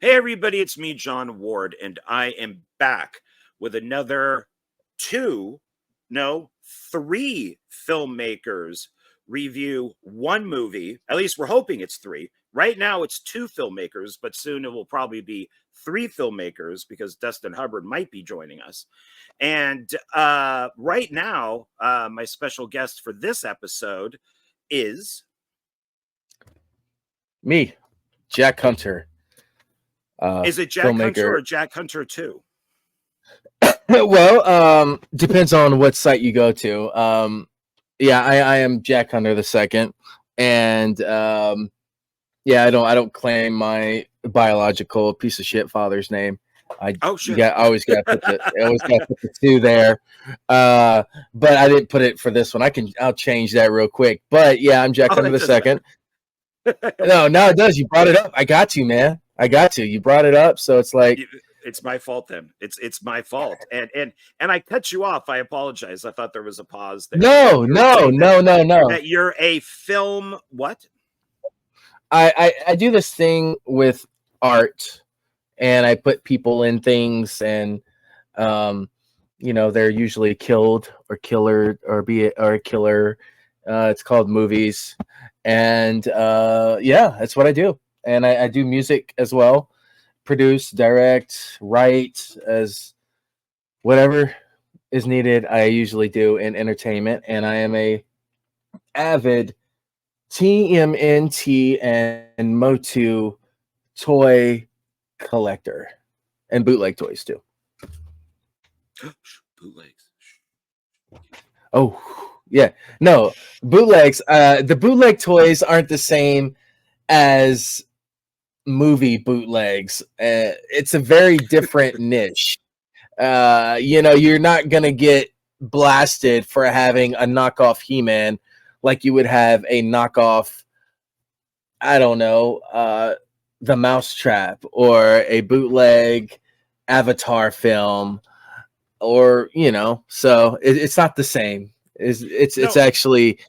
Hey everybody, it's me, John Ward, and I am back with another three filmmakers review one movie. At least we're hoping it's three. Right now it's two filmmakers, but soon it will probably be three filmmakers because Dustin Hubbard might be joining us. And right now, my special guest for this episode is me, Jack Hunter. Is it Jack Hunter or Jack Hunter 2? Well, depends on what site you go to. Yeah, I am Jack Hunter II, and yeah, I don't claim my biological piece of shit father's name. Always got to put the two there. But I didn't put it for this one. I'll change that real quick. But yeah, I'm Jack Hunter II. No, it does. You brought it up. I got you, man. You brought it up, so it's like it's my fault then. It's my fault. And I cut you off. I apologize. I thought there was a pause there. No. That you're a film what? I do this thing with art, and I put people in things, and they're usually killed or killer or a killer. It's called movies, and yeah, that's what I do. And I do music as well, produce, direct, write, as whatever is needed. I usually do in entertainment, and I am a avid TMNT and Motu toy collector, and bootleg toys too. Bootlegs. Oh yeah, no bootlegs. The bootleg toys aren't the same as movie bootlegs. It's a very different niche. You're not gonna get blasted for having a knockoff He-Man like you would have a knockoff, I don't know, the Mousetrap, or a bootleg Avatar film, or so it's not the same. It's actually,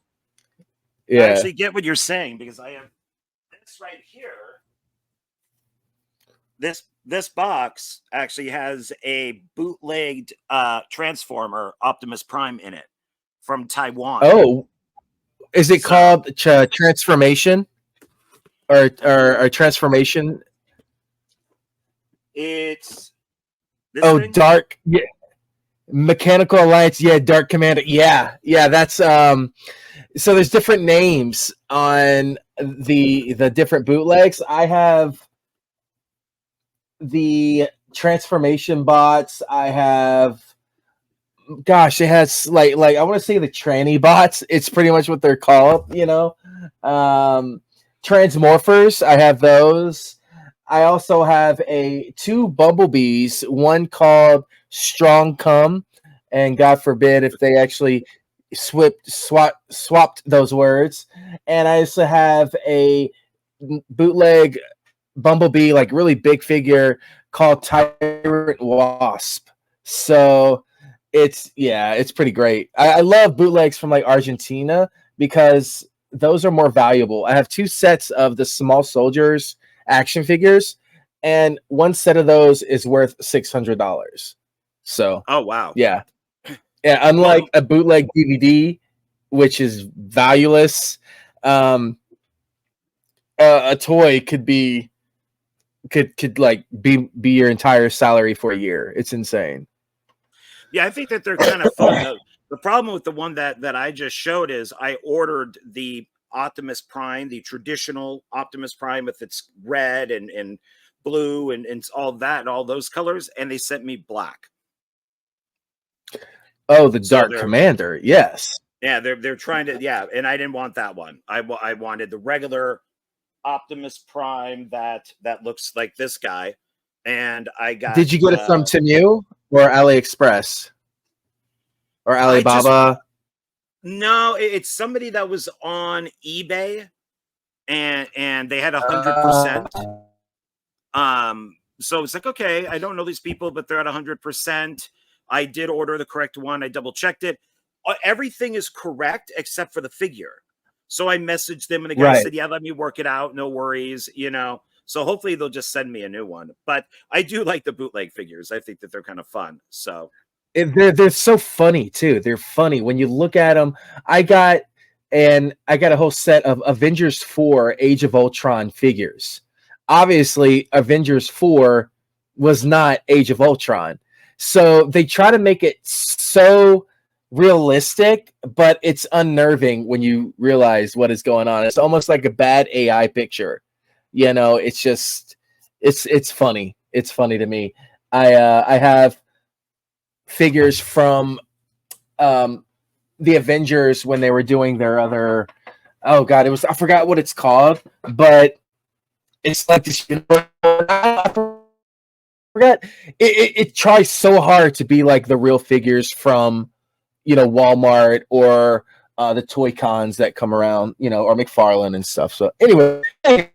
yeah. I actually get what you're saying, because I have this right here. This box actually has a bootlegged Transformer Optimus Prime in it from Taiwan. Oh, is it called Transformation or Transformation? It's thing? Dark, yeah. Mechanical Alliance, yeah. Dark Commander, yeah. That's so there's different names on the different bootlegs. I have the Transformation bots. I have, gosh, it has like I want to say the tranny bots. It's pretty much what they're called, Transmorphers, I have those. I also have two Bumblebees, one called Strong Come, and God forbid if they actually swapped those words. And I also have a bootleg Bumblebee, like really big figure, called Tyrant Wasp. So it's pretty great. I love bootlegs from like Argentina because those are more valuable. I have two sets of the Small Soldiers action figures, and one set of those is worth $600. So oh wow, yeah. Unlike a bootleg DVD, which is valueless, a toy could be your entire salary for a year. It's insane. Yeah, I think that they're kind of fun. The problem with the one that I just showed is I ordered the Optimus Prime, the traditional Optimus Prime with its red and blue and all that and all those colors, and they sent me black. Oh, the Dark Commander, yes. Yeah, they're trying to, yeah, and I didn't want that one. I wanted the regular Optimus Prime that looks like this guy, and I got. Did you get it from Temu or AliExpress or Alibaba? No, it's somebody that was on eBay, and they had 100%. So it's like, okay, I don't know these people, but they're at 100%. I did order the correct one. I double checked it. Everything is correct except for the figure. So I messaged them, and the guy said, "Yeah, let me work it out. No worries." So hopefully they'll just send me a new one. But I do like the bootleg figures. I think that they're kind of fun. So They're so funny too. They're funny when you look at them. I got a whole set of Avengers 4 Age of Ultron figures. Obviously, Avengers 4 was not Age of Ultron. So they try to make it so realistic, but it's unnerving when you realize what is going on. It's almost like a bad AI picture. You know, it's just it's funny. It's funny to me. I have figures from the Avengers when they were doing their other, oh god, I forgot what it's called, but it's like this, I forgot. It tries so hard to be like the real figures from, you know, Walmart or the toy cons that come around, you know, or McFarlane and stuff. So anyway, we're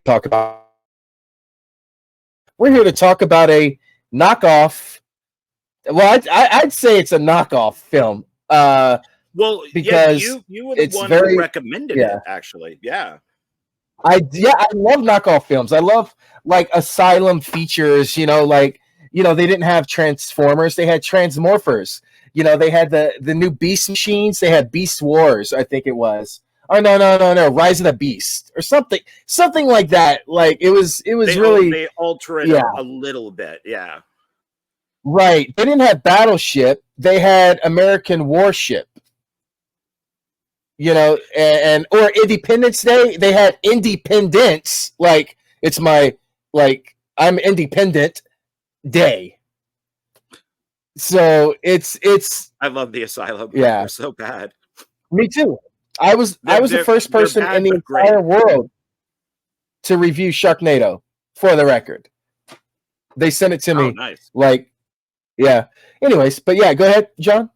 here to talk about a knockoff. Well, I'd say it's a knockoff film. well, because you were the one very, who recommended it, actually. Yeah. I love knockoff films. I love like Asylum features, you know, like, you know, they didn't have Transformers, they had Transmorphers. You know, they had the new Beast machines, they had Beast Wars, I think it was. Oh no, Rise of the Beast or something like that. Like it was They alter it a little bit, yeah. Right. They didn't have Battleship, they had American Warship. You know, and or Independence Day, they had Independence, like it's my, like I'm independent day. So it's I love the Asylum. Yeah, they're so bad. Me too. I was the first person in the entire world to review Sharknado, for the record. They sent it to me. Nice. Like, yeah. Anyways, but yeah, go ahead, John.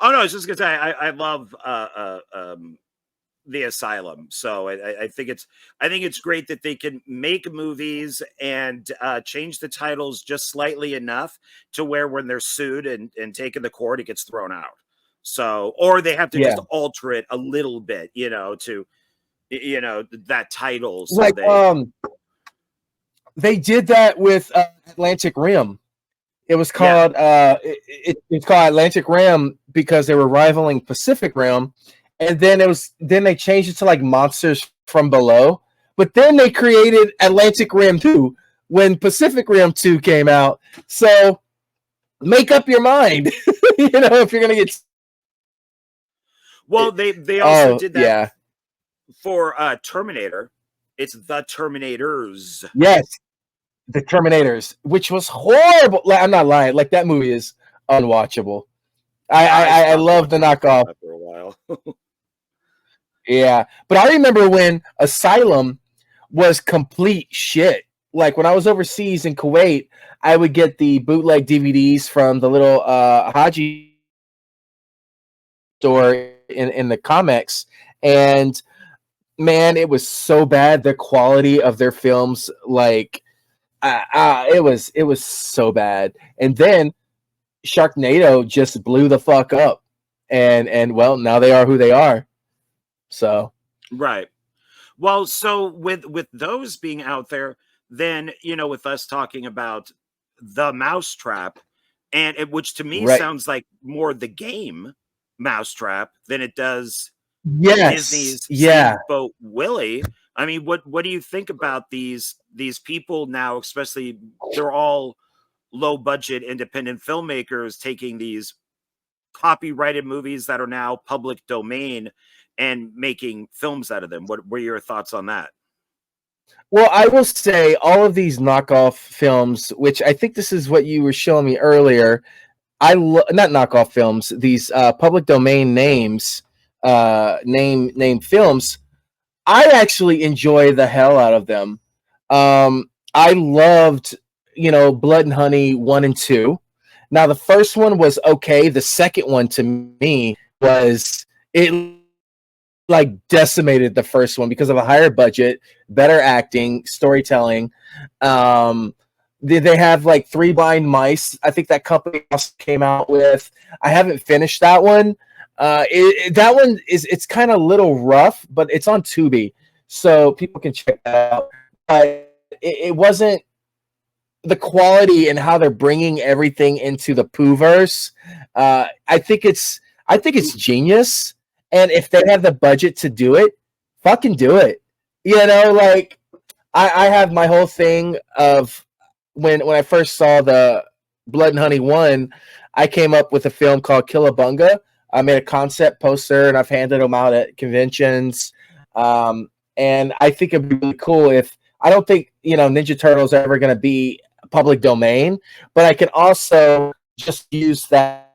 Oh no, I was just gonna say I love the Asylum. So I think it's great that they can make movies and change the titles just slightly enough to where when they're sued and taken to court, it gets thrown out. So, or they have to just alter it a little bit, you know, to, you know, that title. So like, they did that with Atlantic Rim. It was called it's called Atlantic Rim because they were rivaling Pacific Rim, and then they changed it to like Monsters from Below. But then they created Atlantic Rim 2 when Pacific Rim 2 came out. So make up your mind, you know, if you're gonna get. Well, they also did that for Terminator. It's the Terminators. Yes. The Terminators, which was horrible. Like, I'm not lying. Like, that movie is unwatchable. I love the knockoff for a while. Yeah, but I remember when Asylum was complete shit. Like when I was overseas in Kuwait, I would get the bootleg DVDs from the little Haji store in the comics, and man, it was so bad. The quality of their films, like. It was so bad, and then Sharknado just blew the fuck up, and well, now they are who they are. So right. Well, so with those being out there, then you know, with us talking about the Mousetrap, and which to me sounds like more the game Mousetrap than it does Disney's Steamboat Willie. I mean, what do you think about these people now, especially they're all low budget independent filmmakers taking these copyrighted movies that are now public domain and making films out of them? What were your thoughts on that? Well, I will say all of these knockoff films, which I think this is what you were showing me earlier. Not knockoff films, these public domain names, name films. I actually enjoy the hell out of them. I loved, you know, Blood and Honey 1 and 2. Now the first one was okay. The second one to me was like decimated the first one because of a higher budget, better acting, storytelling. They have like Three Blind Mice. I think that company also came out with. I haven't finished that one. That one it's kind of little rough, but it's on Tubi, so people can check that out. it wasn't the quality and how they're bringing everything into the Pooverse. I think it's genius. And if they have the budget to do it, fucking do it. You know, like I have my whole thing of when I first saw the Blood and Honey 1, I came up with a film called Killabunga. I made a concept poster and I've handed them out at conventions. And I think it'd be really cool if I don't think, you know, Ninja Turtles are ever going to be public domain, but I can also just use that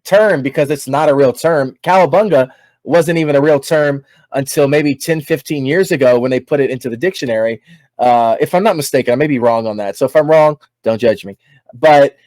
term because it's not a real term. Cowabunga wasn't even a real term until maybe 10, 15 years ago when they put it into the dictionary. If I'm not mistaken, I may be wrong on that. So if I'm wrong, don't judge me. But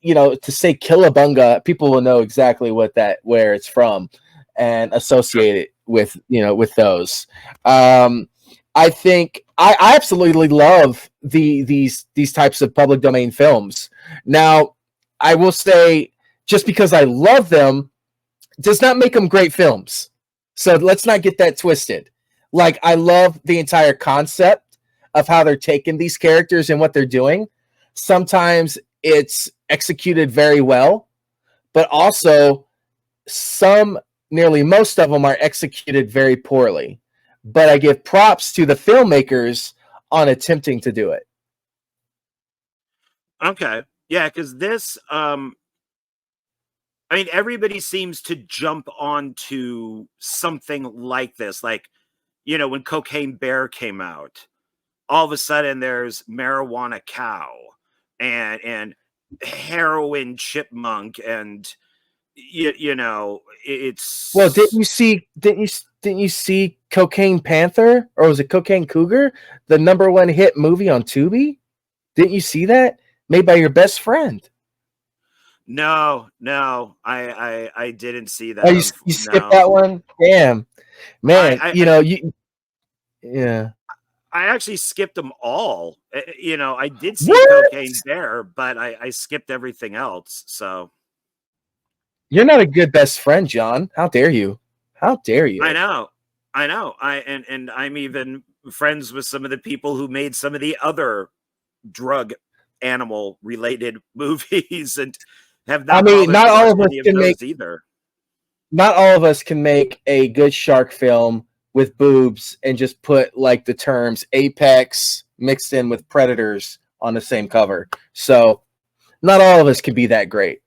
you know, to say Killabunga, people will know exactly where it's from and associate it with, you know, with those. I think I absolutely love these types of public domain films. Now, I will say, just because I love them does not make them great films. So let's not get that twisted. Like, I love the entire concept of how they're taking these characters and what they're doing. Sometimes it's executed very well, but also nearly most of them are executed very poorly. But I give props to the filmmakers on attempting to do it. Okay. Yeah, because this, I mean, everybody seems to jump onto something like this. Like, you know, when Cocaine Bear came out, all of a sudden there's Marijuana Cow and Heroin Chipmunk, and you know, it's Well, didn't you see Cocaine Panther, or was it Cocaine Cougar, the #1 hit movie on Tubi? Didn't you see that? Made by your best friend. No, I didn't see that. Oh, you skipped that one? Damn, man. Yeah. I actually skipped them all. You know, I did see What? Cocaine Bear, but I skipped everything else. So You're not a good best friend, John. How dare you? How dare you? I know. And I'm even friends with some of the people who made some of the other drug animal related movies and have not. I mean, not all of us can make either. Not all of us can make a good shark film with boobs and just put like the terms apex mixed in with predators on the same cover. So not all of us can be that great.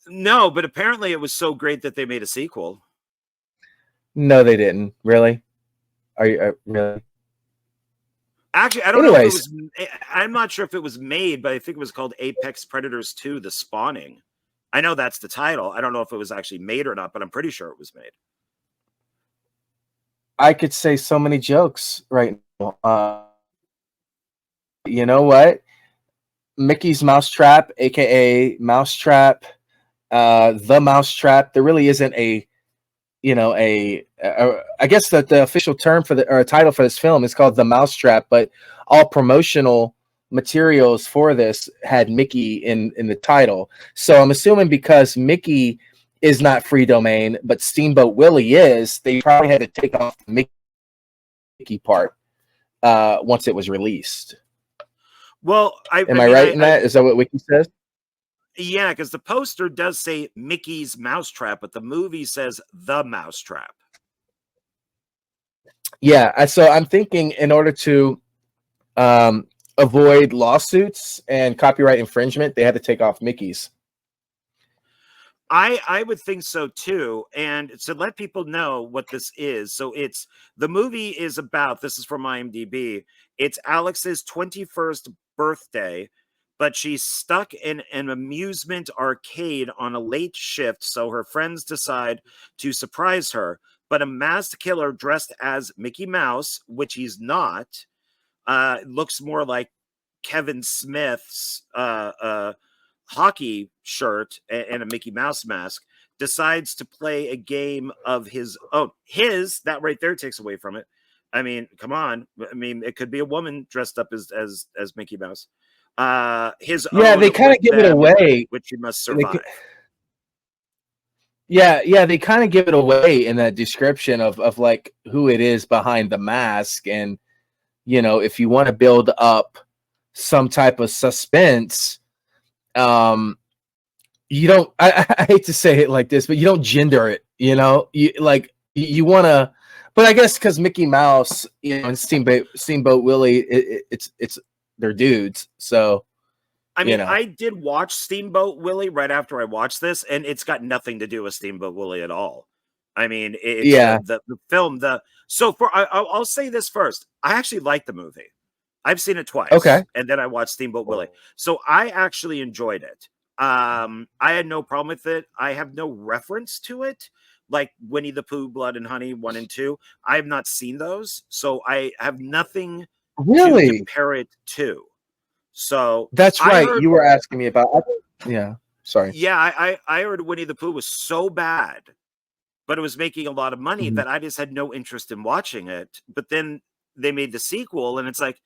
No, but apparently it was so great that they made a sequel. No, they didn't. Really? Are you really? Actually, I don't know if it was, I'm not sure if it was made, but I think it was called Apex Predators 2: The Spawning. I know that's the title. I don't know if it was actually made or not, but I'm pretty sure it was made. I could say so many jokes right now. You know what? Mickey's Mousetrap, aka Mousetrap, the Mousetrap. There really isn't I guess that the official term for the title for this film is called The Mousetrap, but all promotional materials for this had Mickey in the title. So I'm assuming because Mickey is not free domain, but Steamboat Willie is, they probably had to take off the Mickey part once it was released. Well, am I right in that? Is that what Wiki says? Yeah, because the poster does say Mickey's Mousetrap, but the movie says The Mousetrap. Yeah, so I'm thinking in order to avoid lawsuits and copyright infringement, they had to take off Mickey's. I would think so too. And to let people know what this is, so the movie is about, this is from IMDb, it's Alex's 21st birthday, but she's stuck in an amusement arcade on a late shift, so her friends decide to surprise her. But a masked killer dressed as Mickey Mouse, which he's not, looks more like Kevin Smith's hockey shirt and a Mickey Mouse mask, decides to play a game of his own. That right there takes away from it. I mean, come on. I mean, it could be a woman dressed up as Mickey Mouse. They kind of give it away, which he must survive. Yeah, they kind of give it away in that description of like who it is behind the mask, and if you want to build up some type of suspense, you don't. I hate to say it like this, but you don't gender it. You want to, but I guess because Mickey Mouse, and Steamboat Willie, it's they're dudes, so. I mean, I did watch Steamboat Willie right after I watched this, and it's got nothing to do with Steamboat Willie at all. I mean, it's the film. I'll say this first. I actually like the movie. I've seen it twice. Okay. And then I watched Steamboat Willie. So I actually enjoyed it. I had no problem with it. I have no reference to it. Like Winnie the Pooh, Blood and Honey 1 and 2. I have not seen those. So I have nothing to compare it to. So that's right. You were asking me about. Yeah. Sorry. Yeah, I heard Winnie the Pooh was so bad, but it was making a lot of money that I just had no interest in watching it. But then they made the sequel, and it's like,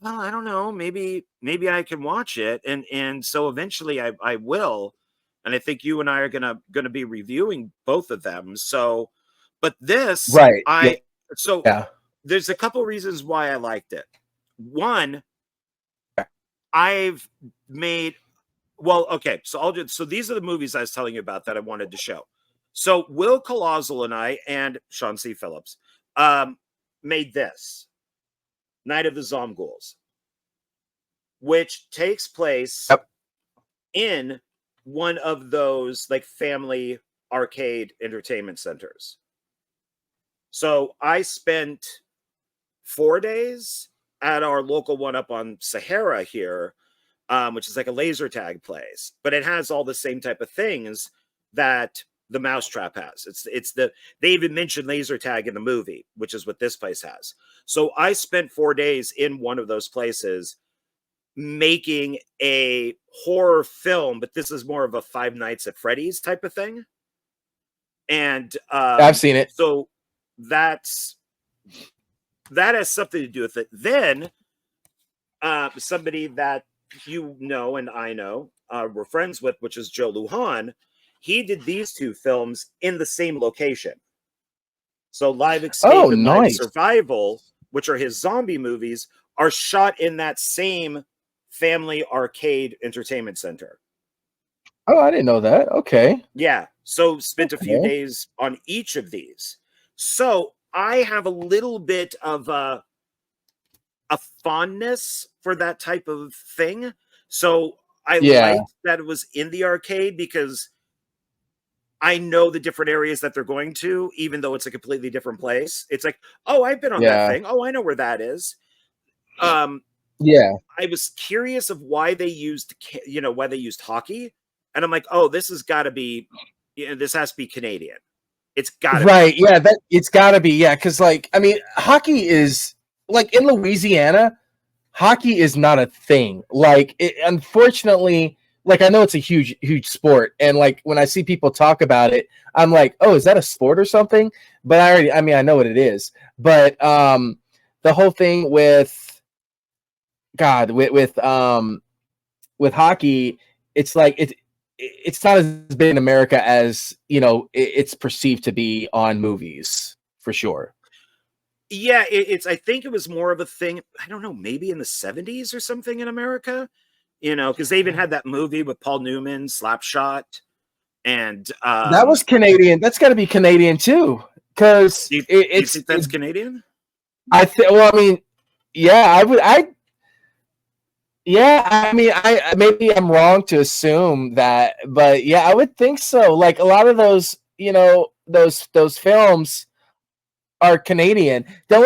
well, I don't know, maybe I can watch it, and so eventually I will, and I think you and I are gonna be reviewing both of them. So, but this there's a couple reasons why I liked it. One, I've made so these are the movies I was telling you about that I wanted to show. So Will Colossal and I and Sean C. Phillips made this Night of the Zomghouls, which takes place in one of those like family arcade entertainment centers. So I spent 4 days at our local one up on Sahara here, which is like a laser tag place, but it has all the same type of things that the Mousetrap has. They even mentioned laser tag in the movie, which is what this place has. So I spent 4 days in one of those places making a horror film, but this is more of a Five Nights at Freddy's type of thing. And I've seen it. So that has something to do with it. Then somebody that and I know, we're friends with, which is Joe Lujan, he did these two films in the same location. So Live Escape and Live Survival, which are his zombie movies, are shot in that same family arcade entertainment center. Oh, I didn't know that. Okay. Yeah. So spent a few days on each of these. So I have a little bit of a fondness for that type of thing. So I liked that it was in the arcade because I know the different areas that they're going to, even though it's a completely different place. It's like, oh, I've been on that thing. Oh, I know where that is. I was curious of why they used hockey. And I'm like, oh, this has got to be, this has to be Canadian. It's got to be. Yeah, it's got to be. Yeah, because hockey is like in Louisiana, hockey is not a thing. Unfortunately, I know it's a huge sport, and when I see people talk about it, I'm like, oh, is that a sport or something? But I know what it is. But the whole thing with hockey, it's like it's not as big in America as it's perceived to be on movies, for sure. Yeah, I think it was more of a thing, I don't know, maybe in the 70s or something in America, because they even had that movie with Paul Newman, Slapshot, and that was Canadian. That's got to be Canadian too, because you think that's Canadian? Maybe I'm wrong to assume that, but yeah, I would think so. Like a lot of those, those films are Canadian. The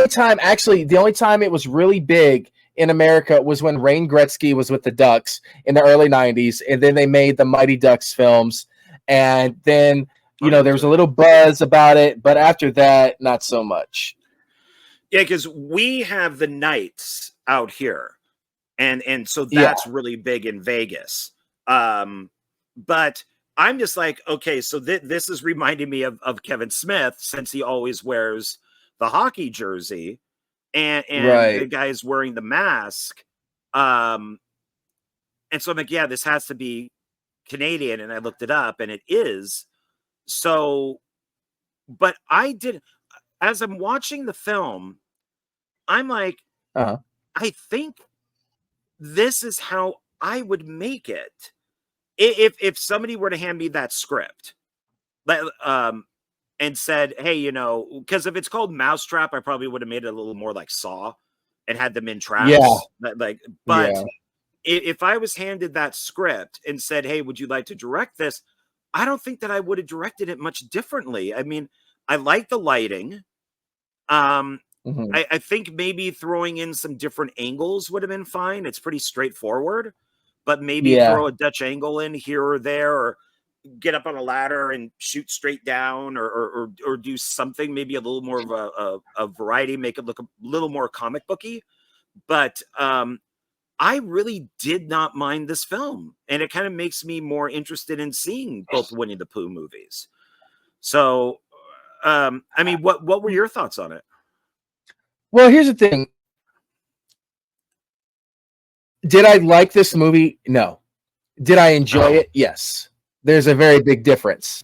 only time it was really big in America was when Wayne Gretzky was with the Ducks in the early 90s, and then they made the Mighty Ducks films, and then there was a little buzz about it, but after that, not so much. Yeah, because we have the Knights out here. And so that's really big in Vegas. But I'm just like, okay, so this is reminding me of Kevin Smith, since he always wears the hockey jersey and the guy's wearing the mask. And so I'm like, yeah, this has to be Canadian. And I looked it up, and it is. So, but I did, as I'm watching the film, I'm like, I think this is how I would make it. If somebody were to hand me that script, and said, hey, you know, because if it's called Mousetrap, I probably would have made it a little more like Saw and had them in traps. Yeah. But if I was handed that script and said, hey, would you like to direct this? I don't think that I would have directed it much differently. I mean, I like the lighting. I think maybe throwing in some different angles would have been fine. It's pretty straightforward, but maybe throw a Dutch angle in here or there, or get up on a ladder and shoot straight down, or do something maybe a little more of a variety, make it look a little more comic booky. But I really did not mind this film, and it kind of makes me more interested in seeing both Winnie the Pooh movies. So, I mean, what were your thoughts on it? Well, here's the thing. Did I like this movie? No. Did I enjoy it? Yes. There's a very big difference.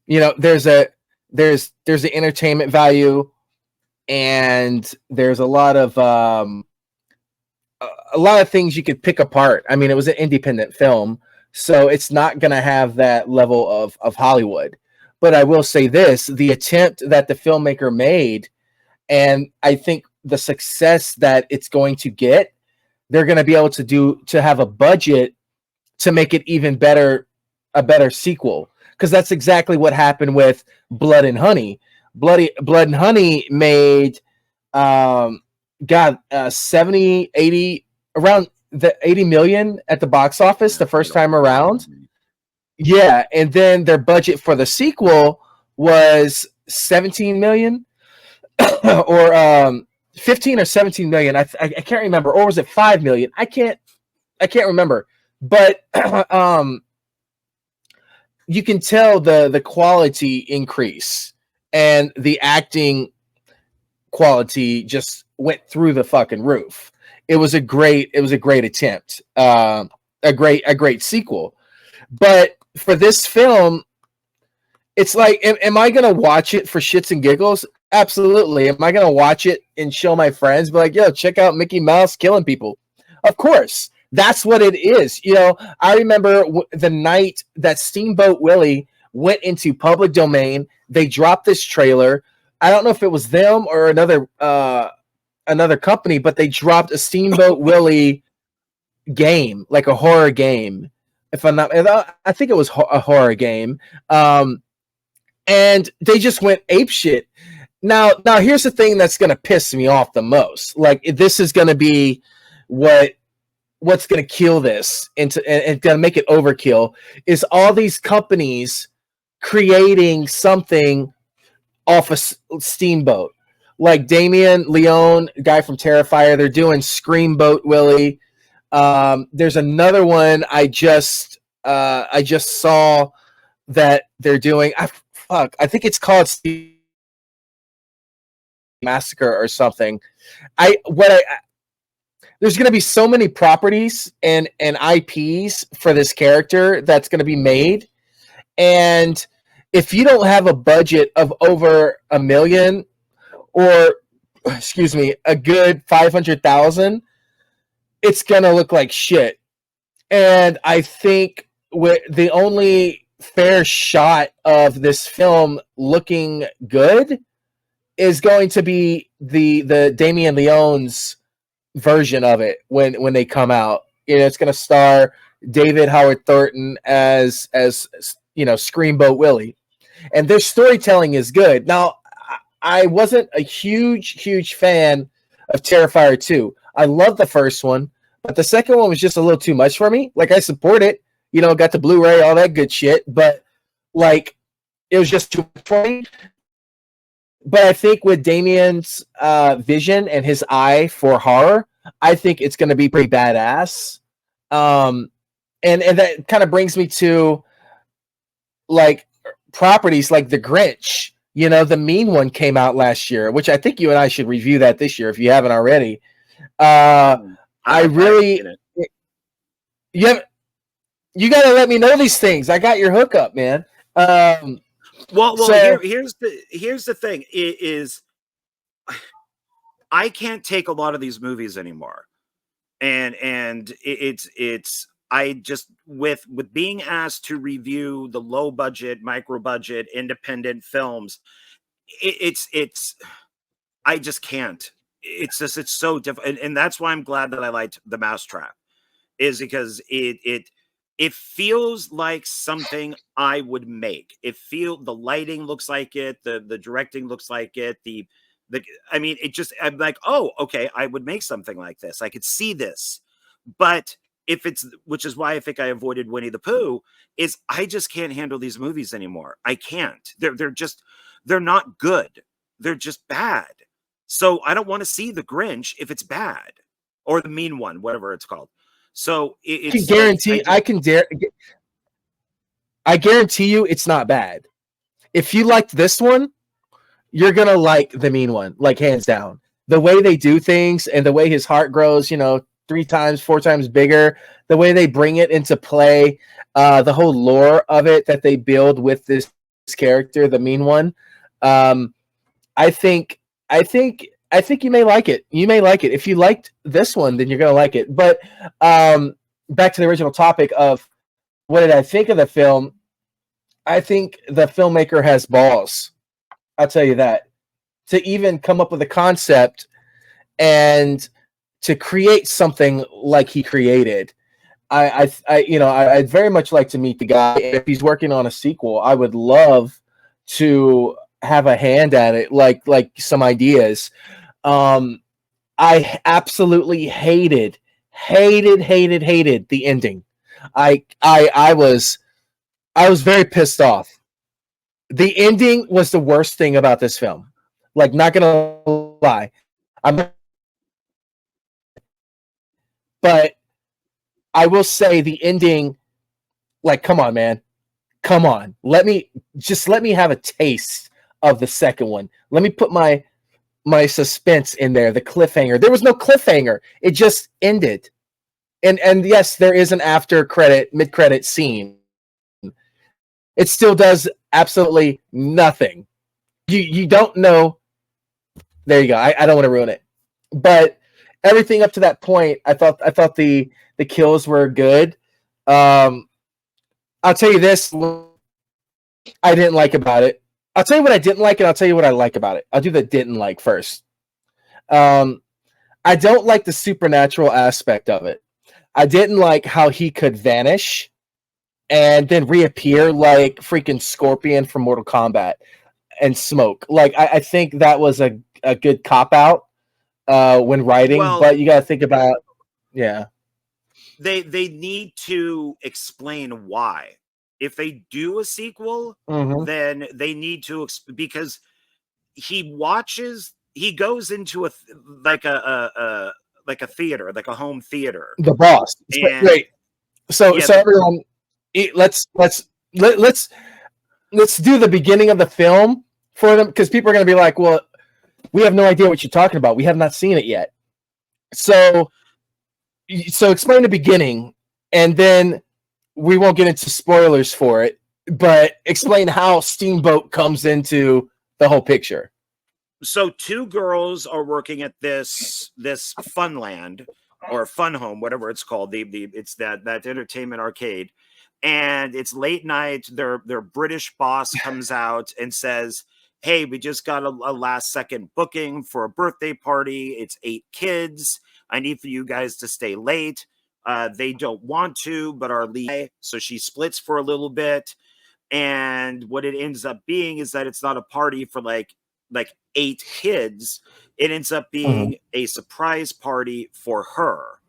You know, there's the entertainment value, and there's a lot of things you could pick apart. I mean, it was an independent film, so it's not going to have that level of Hollywood. But I will say this, the attempt that the filmmaker made, and I think the success that it's going to get, they're going to be able to have a budget to make it even better, a better sequel. Because that's exactly what happened with Blood and Honey. Blood and Honey made 70, 80, around the 80 million at the box office the first time around. Yeah, and then their budget for the sequel was 17 million or 15 or 17 million. I can't remember. Or was it 5 million? I can't remember. But you can tell the quality increase, and the acting quality just went through the fucking roof. It was a great attempt, a great sequel. But for this film, it's like, am I gonna watch it for shits and giggles? Absolutely. Am I gonna watch it and show my friends, be like, yo, check out Mickey Mouse killing people? Of course. That's what it is. You know, I remember the night that Steamboat Willie went into public domain, they dropped this trailer. I don't know if it was them or another company, but they dropped a Steamboat Willie game, like a horror game. If I'm not, I think it was a horror game. And they just went apeshit. Now here's the thing that's going to piss me off the most. Like, this is going to be what's going to kill this and going to make it overkill, is all these companies creating something off a Steamboat. Like Damien Leone, guy from Terrifier, they're doing Screamboat Willie. There's another one I just saw that they're doing. I think it's called Massacre or something. There's going to be so many properties and IPs for this character that's going to be made. And if you don't have a budget of over $1 million, or, excuse me, a good 500,000, it's going to look like shit. And I think the only fair shot of this film looking good is going to be the Damien Leone's version of it when they come out. You know, it's going to star David Howard Thornton as you know, Screamboat Willie, and their storytelling is good. Now, I wasn't a huge fan of Terrifier 2. I love the first one, but the second one was just a little too much for me. Like, I support it, you know, got the Blu-ray, all that good shit, but like, it was just too much for me. But I think with Damien's vision and his eye for horror, I think it's going to be pretty badass. And that kind of brings me to, like, properties like The Grinch. You know, the Mean One came out last year, which I think you and I should review that this year if you haven't already. You got to let me know these things. I got your hookup, man. Well, So here's the thing is I can't take a lot of these movies anymore, and it's I just with being asked to review the low budget, micro budget, independent films, it's I just can't. It's just it's so different, and that's why I'm glad that I liked The Mousetrap, is because it feels like something I would make. The lighting looks like it, the directing looks like it, the I mean, it just I'm like, oh, okay, I would make something like this. I could see this. But if it's which is why I think I avoided Winnie the Pooh, is I just can't handle these movies anymore. I can't. They're not good. They're just bad. So I don't want to see The Grinch if it's bad, or The Mean One, whatever it's called. So I can it's like guarantee I guarantee you it's not bad. If you liked this one, you're gonna like the mean one, like hands down. The way they do things and the way his heart grows, 3 times, 4 times bigger, the way they bring it into play, the whole lore of it that they build with this character, the mean one. I think you may like it. You may like it. If you liked this one, then you're gonna like it. But back to the original topic of what did I think of the film? I think the filmmaker has balls. I'll tell you that. To even come up with a concept and to create something like he created. I'd very much like to meet the guy. If he's working on a sequel, I would love to have a hand at it, like some ideas. I absolutely hated the ending. I was very pissed off. The ending was the worst thing about this film. Like, not gonna lie, but I will say the ending. Like, come on, man, come on. Let me have a taste of the second one. Let me put my suspense in there. The cliffhanger. There was no cliffhanger. It just ended. And yes, there is an mid credit scene. It still does absolutely nothing. You don't know. There you go. I don't want to ruin it, but everything up to that point, I thought the kills were good. I'll tell you this. I didn't like about it. I'll tell you what I didn't like, and I'll tell you what I like about it. I'll do the didn't like first. I don't like the supernatural aspect of it. I didn't like how he could vanish and then reappear like freaking Scorpion from Mortal Kombat and smoke. Like, I think that was a good cop out when writing, well, but you got to think about, yeah. They need to explain why. If they do a sequel, then they need to because he goes into a theater, like a home theater. The boss. And Wait. So everyone, let's do the beginning of the film for them, because people are going to be like, well, we have no idea what you're talking about. We have not seen it yet. So explain the beginning, and then we won't get into spoilers for it, but explain how Steamboat comes into the whole picture. So 2 girls are working at this Funland or Fun Home, whatever it's called. It's that entertainment arcade, and it's late night. Their British boss comes out and says, "Hey, we just got a last second booking for a birthday party. It's 8 kids. I need for you guys to stay late." They don't want to, but are leaving, so she splits for a little bit. And what it ends up being is that it's not a party for like 8 kids. It ends up being a surprise party for her.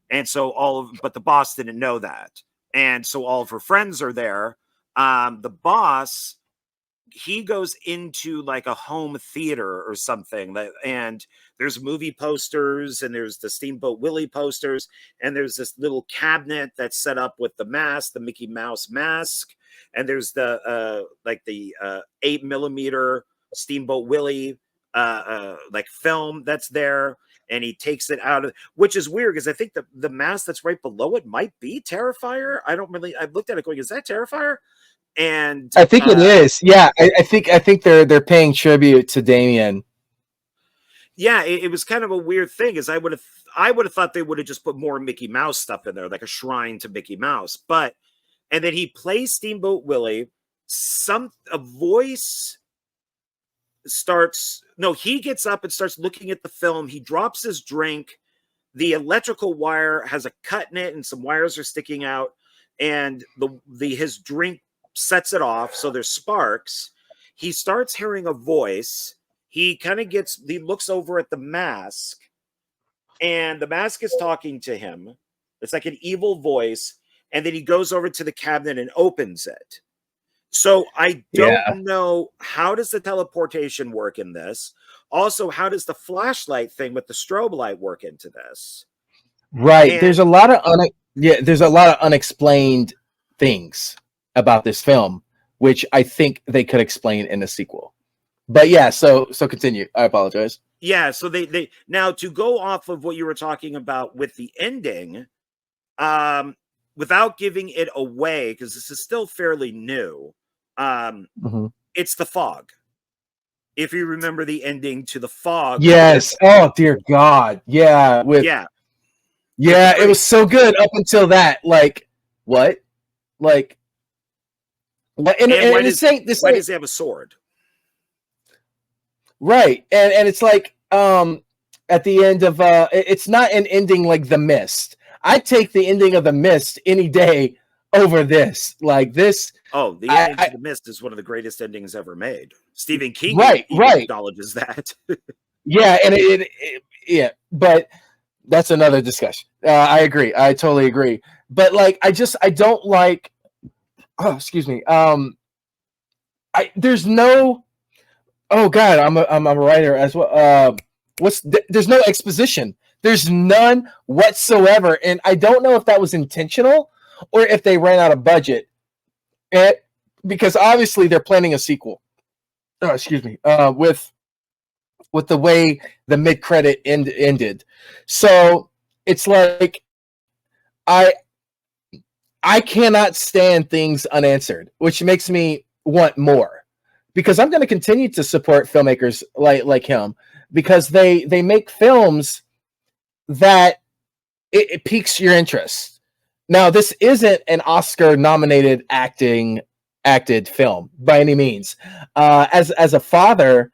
And so but the boss didn't know that. And so all of her friends are there. The boss, he goes into like a home theater or something, and there's movie posters, and there's the Steamboat Willie posters, and there's this little cabinet that's set up with the mask, the Mickey Mouse mask, and there's the 8mm Steamboat Willie like film that's there, and he takes it out of, which is weird because I think the mask that's right below it might be Terrifier. I looked at it going, is that Terrifier? And I think it is. Yeah, I think they're paying tribute to Damien. Yeah, it was kind of a weird thing. Is I would have thought they would have just put more Mickey Mouse stuff in there, like a shrine to Mickey Mouse. But and then he plays Steamboat Willie. A voice starts. No, he gets up and starts looking at the film. He drops his drink. The electrical wire has a cut in it, and some wires are sticking out. And his drink sets it off, so there's sparks. He starts hearing a voice. He looks over at the mask, and the mask is talking to him. It's like an evil voice. And then he goes over to the cabinet and opens it. So I don't know, how does the teleportation work in this? Also, how does the flashlight thing with the strobe light work into this? Right. There's a lot of unexplained things about this film, which I think they could explain in a sequel. But yeah, so continue. I apologize. Yeah, so they now, to go off of what you were talking about with the ending, without giving it away, because this is still fairly new, it's the fog. If you remember the ending to the fog. Yes. Oh dear God. Yeah. Yeah, it was so good up until that. Like, what? Like, what? And why does he have a sword? Right. And it's like, at the end of it's not an ending like The Mist. I'd take the ending of The Mist any day over this. Like this. Oh, the ending to The Mist is one of the greatest endings ever made. Stephen King acknowledges that. Yeah, and yeah, but that's another discussion. I agree. I totally agree. But like, I don't like. Oh, excuse me. There's no. Oh God, I'm a writer as well. There's no exposition. There's none whatsoever, and I don't know if that was intentional or if they ran out of budget. Because obviously they're planning a sequel. Oh, excuse me. With the way the mid-credit ended, so it's like I cannot stand things unanswered, which makes me want more, because I'm going to continue to support filmmakers like him, because they make films that it piques your interest. Now, this isn't an Oscar-nominated acted film by any means. As a father,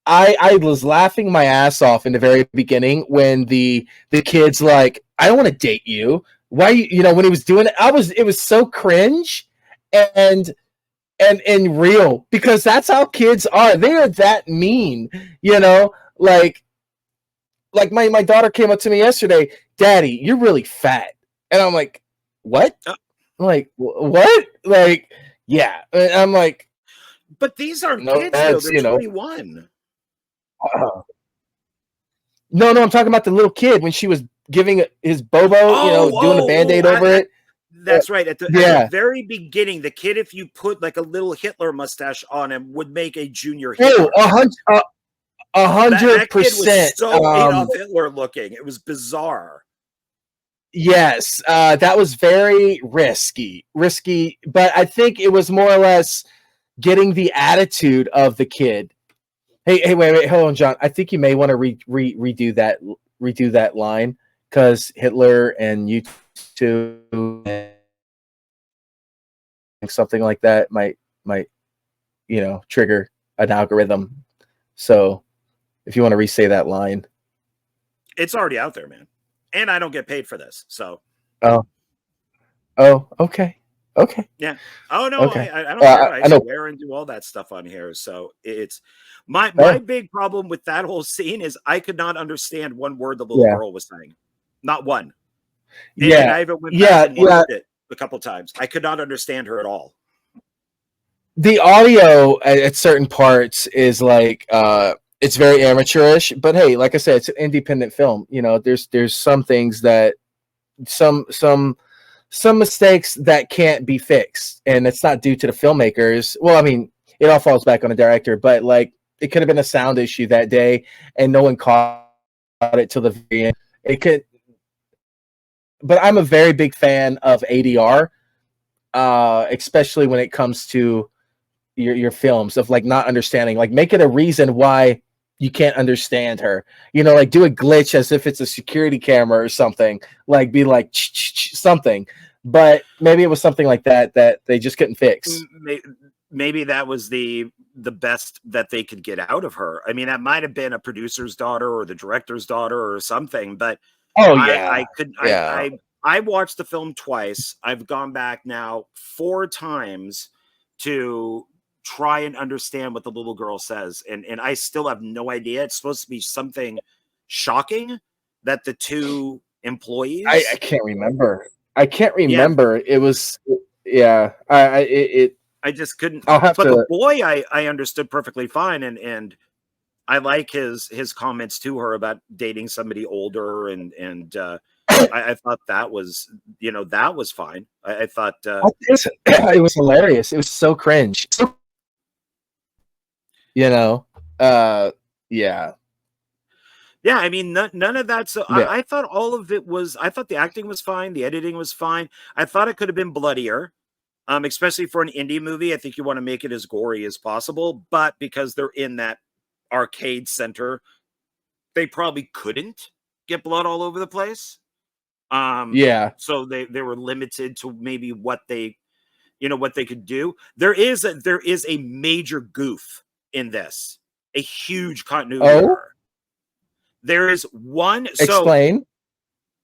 I was laughing my ass off in the very beginning when the kid's like, I don't want to date you. Why, when he was doing it, it was so cringe and real, because that's how kids are. They are that mean, like my daughter came up to me yesterday, Daddy, you're really fat. And I'm like, what? I'm like, what? Like, yeah. I'm like, but these aren't kids, though. They're 21. No, I'm talking about the little kid when she was giving his bobo, doing a Band-Aid over it. That's right. At the very beginning, the kid, if you put like a little Hitler mustache on him, would make a junior Hitler. 100%. That kid was so Adolf Hitler looking. It was bizarre. Yes, that was very risky, but I think it was more or less getting the attitude of the kid. Hey, wait, hold on, John. I think you may want to redo that line, because Hitler and you two, something like that might trigger an algorithm. So if you want to re-say that line, it's already out there, man. And I don't get paid for this, so. Oh, okay. Yeah. Oh no, okay. I don't care. I swear and do all that stuff on here. So it's my big problem with that whole scene is I could not understand one word the little girl was saying. Not one. And I even went back and watched it a couple times. I could not understand her at all. The audio at certain parts is like it's very amateurish, but hey, like I said, it's an independent film. There's some things that some mistakes that can't be fixed, and it's not due to the filmmakers. Well, I mean, it all falls back on the director, but like it could have been a sound issue that day, and no one caught it till the very end. It could, but I'm a very big fan of ADR. especially when it comes to your films, of like not understanding. Like, make it a reason why you can't understand her. You know, like do a glitch as if it's a security camera or something. Like be like something. But maybe it was something like that that they just couldn't fix. Maybe that was the best that they could get out of her. I mean, that might have been a producer's daughter or the director's daughter or something, but Oh yeah. I watched the film twice. I've gone back now 4 times to try and understand what the little girl says, and I still have no idea. It's supposed to be something shocking that the 2 employees, I can't remember. I can't yeah, remember. It was, yeah. I just couldn't. I'll have But to. the boy, I understood perfectly fine, and I like his comments to her about dating somebody older, and I thought that was, that was fine. I thought, It was hilarious. It was so cringe. You know, yeah, yeah. I mean, none of that. So yeah. I thought all of it was. I thought the acting was fine. The editing was fine. I thought it could have been bloodier. Especially for an indie movie, I think you want to make it as gory as possible. But because they're in that arcade center, they probably couldn't get blood all over the place. Yeah. So they were limited to maybe what they, what they could do. There is a major goof in this, a huge continuity Oh, error. There is one. explain.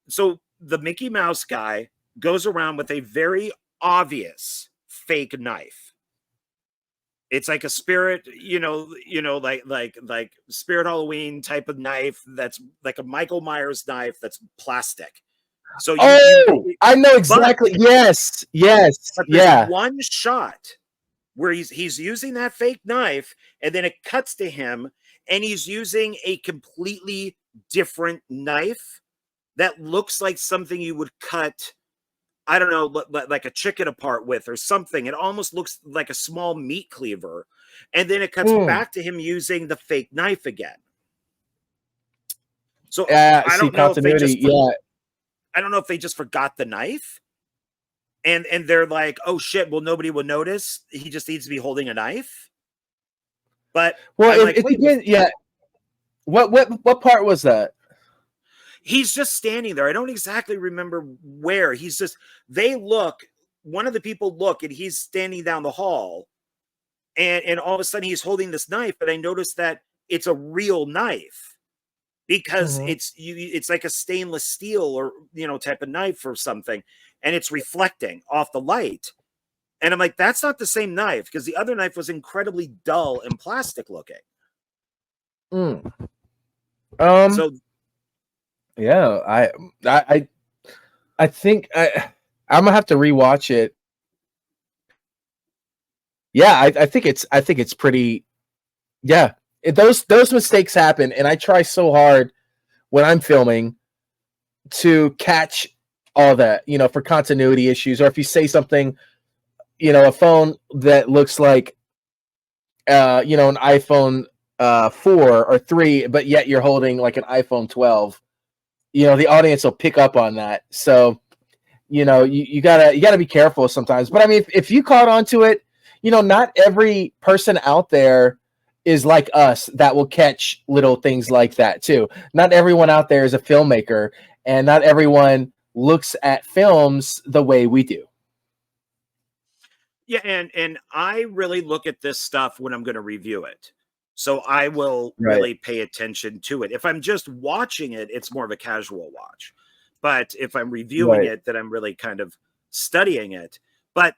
So the Mickey Mouse guy goes around with a very obvious fake knife. It's like a spirit, like Spirit Halloween type of knife that's like a Michael Myers knife that's plastic. So I know exactly. Yes, but there's yeah. one shot where he's using that fake knife, and then it cuts to him, and he's using a completely different knife that looks like something you would cut, I don't know, like a chicken apart with or something. It almost looks like a small meat cleaver. And then it cuts back to him using the fake knife again. So I See, don't know if they continuity. just, Yeah. I don't know if they just forgot the knife, and they're like, oh shit, well, nobody would notice. He just needs to be holding a knife. But Well, I'm like, wait, yeah. What part was that? he's just standing there. I don't exactly remember where. He's just, one of the people look, and he's standing down the hall, and all of a sudden he's holding this knife, but I noticed that it's a real knife because it's like a stainless steel or type of knife or something, and it's reflecting off the light. And I'm like, that's not the same knife, because the other knife was incredibly dull and plastic looking. So yeah, I think I'm gonna have to rewatch it. Yeah, I think it's pretty. Yeah, those mistakes happen, and I try so hard when I'm filming to catch all that, for continuity issues, or if you say something, a phone that looks like, an iPhone 4 or 3, but yet you're holding like an iPhone 12. The audience will pick up on that. So, you gotta be careful sometimes. But I mean, if you caught on to it, not every person out there is like us that will catch little things like that too. Not everyone out there is a filmmaker, and not everyone looks at films the way we do. yeah, and I really look at this stuff when I'm going to review it. So I will Right. really pay attention to it. If I'm just watching it, it's more of a casual watch. But if I'm reviewing Right. it, then I'm really kind of studying it. But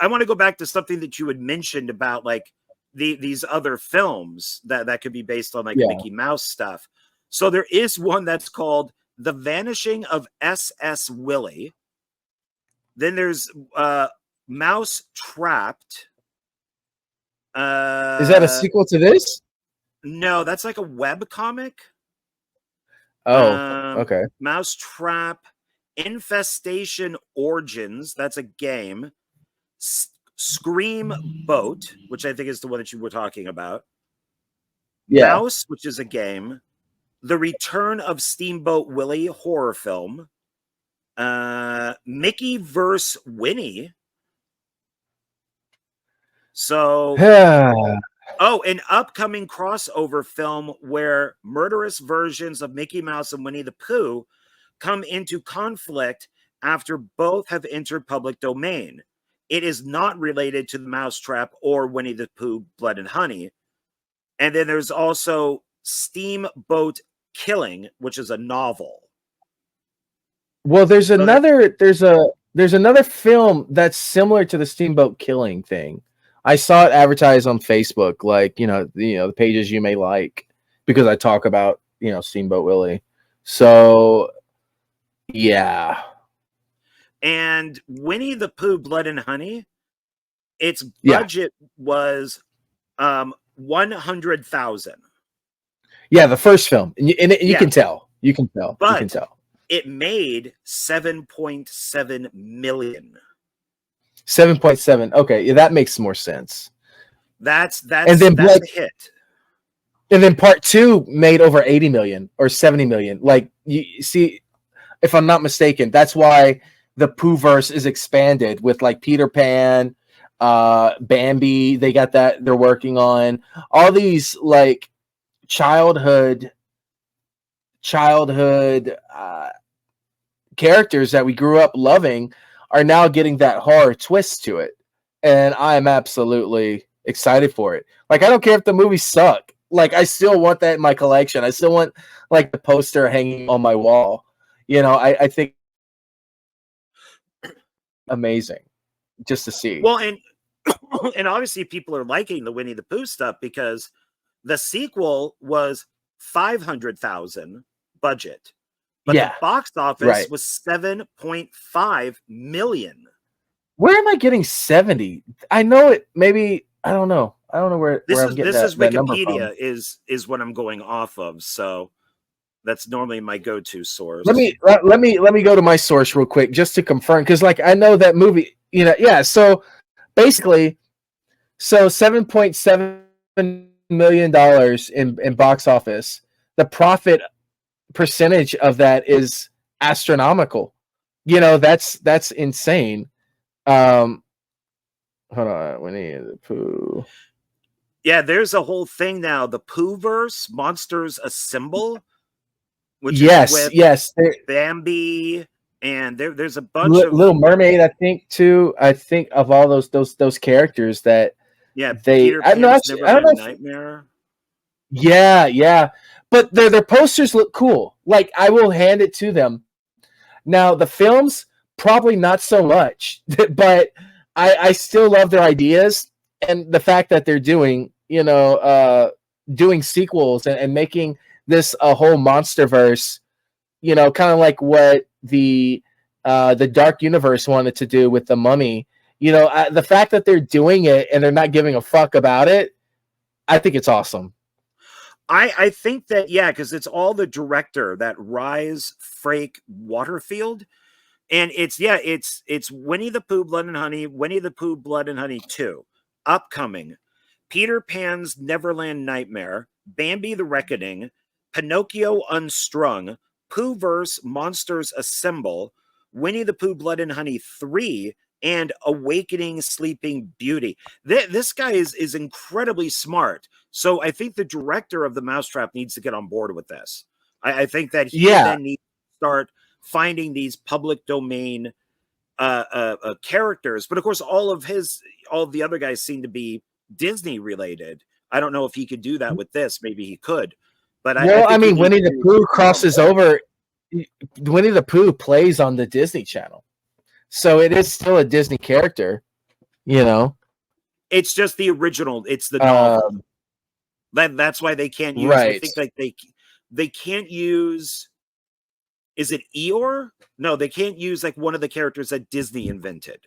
I want to go back to something that you had mentioned about like these other films that could be based on like Yeah. Mickey Mouse stuff. So there is one that's called The Vanishing of S.S. Willie. Then there's Mouse Trapped. Is that a sequel to this? No, that's like a web comic. Oh, okay. Mouse Trap, Infestation Origins. That's a game. Scream Boat, which I think is the one that you were talking about. Yeah. Mouse, which is a game. The Return of Steamboat Willie horror film. Mickey vs. Winnie. So, oh, an upcoming crossover film where murderous versions of Mickey Mouse and Winnie the Pooh come into conflict after both have entered public domain. It is not related to the Mousetrap or Winnie the Pooh Blood and Honey. And then there's also Steamboat Killing, which is a novel. Well, there's another film that's similar to the Steamboat Killing thing. I saw it advertised on Facebook, like, the pages you may like, because I talk about, Steamboat Willie. So, yeah. And Winnie the Pooh Blood and Honey, its budget was $100,000. Yeah, the first film. And you can tell. You can tell. But you can tell. It made $7.7 million. 7.7. Okay, yeah, that makes more sense. That's a hit. And then part 2 made over 80 million or 70 million. Like, you see, if I'm not mistaken, that's why the Poohverse is expanded with like Peter Pan, Bambi. They got that they're working on. All these like childhood characters that we grew up loving are now getting that horror twist to it, and I am absolutely excited for it. Like, I don't care if the movies suck. Like, I still want that in my collection. I still want like the poster hanging on my wall. I think amazing just to see. Well, and obviously people are liking the Winnie the Pooh stuff because the sequel was $500,000 budget, but the box office was $7.5 million. Where am I getting 70? I know it. Maybe I don't know. I don't know where I'm getting this that is Wikipedia from. is what I'm going off of. So that's normally my go-to source. Let me go to my source real quick just to confirm, because like I know that movie. So basically, $7.7 million in box office. The profit percentage of that is astronomical. That's insane. Hold on, Winnie the Pooh. Yeah, there's a whole thing now. The Poohverse, Monsters Assemble, which is with Bambi, and there's a bunch of Little Mermaid. I think too. I think of all those characters that Peter Pan's Neverland Nightmare. Yeah, but their posters look cool. Like, I will hand it to them. Now the films probably not so much, but I still love their ideas and the fact that they're doing sequels and making this a whole monsterverse. Kind of like what the Dark Universe wanted to do with the Mummy. The fact that they're doing it and they're not giving a fuck about it, I think it's awesome. I think that, because it's all the director, that Rise Frake Waterfield. And it's Winnie the Pooh Blood and Honey, Winnie the Pooh Blood and Honey 2, upcoming, Peter Pan's Neverland Nightmare, Bambi the Reckoning, Pinocchio Unstrung, Poohverse Monsters Assemble, Winnie the Pooh Blood and Honey 3, and Awakening Sleeping Beauty. This guy is incredibly smart. So I think the director of the Mousetrap needs to get on board with this. I think that he then needs to start finding these public domain characters. But of course, all of the other guys seem to be Disney related. I don't know if he could do that with this. Maybe he could. But I mean, Winnie the Pooh crosses over. Winnie the Pooh plays on the Disney Channel, so it is still a Disney character. It's just the original. It's the novel. That's why they can't use. I think like they can't use. Is it Eeyore? No, they can't use like one of the characters that Disney invented.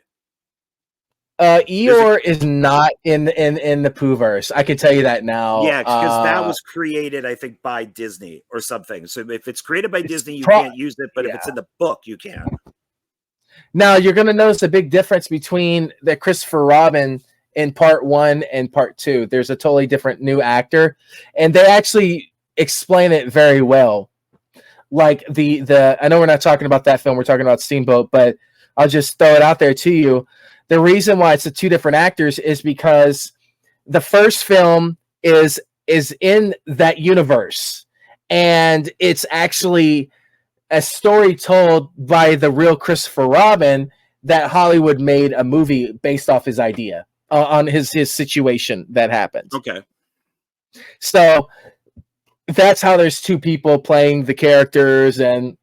Eeyore is not in the Poohverse. I can tell you that now. Yeah, because that was created, I think, by Disney or something. So if it's created by Disney, you can't use it. But if it's in the book, you can. Now you're going to notice a big difference between the Christopher Robin in part 1 and part 2. There's a totally different new actor, and they actually explain it very well. Like I know we're not talking about that film, we're talking about Steamboat, but I'll just throw it out there to you. the reason why it's the two different actors is because the first film is in that universe, and it's actually a story told by the real Christopher Robin that Hollywood made a movie based off his idea on his situation that happened. Okay. So that's how there's two people playing the characters, and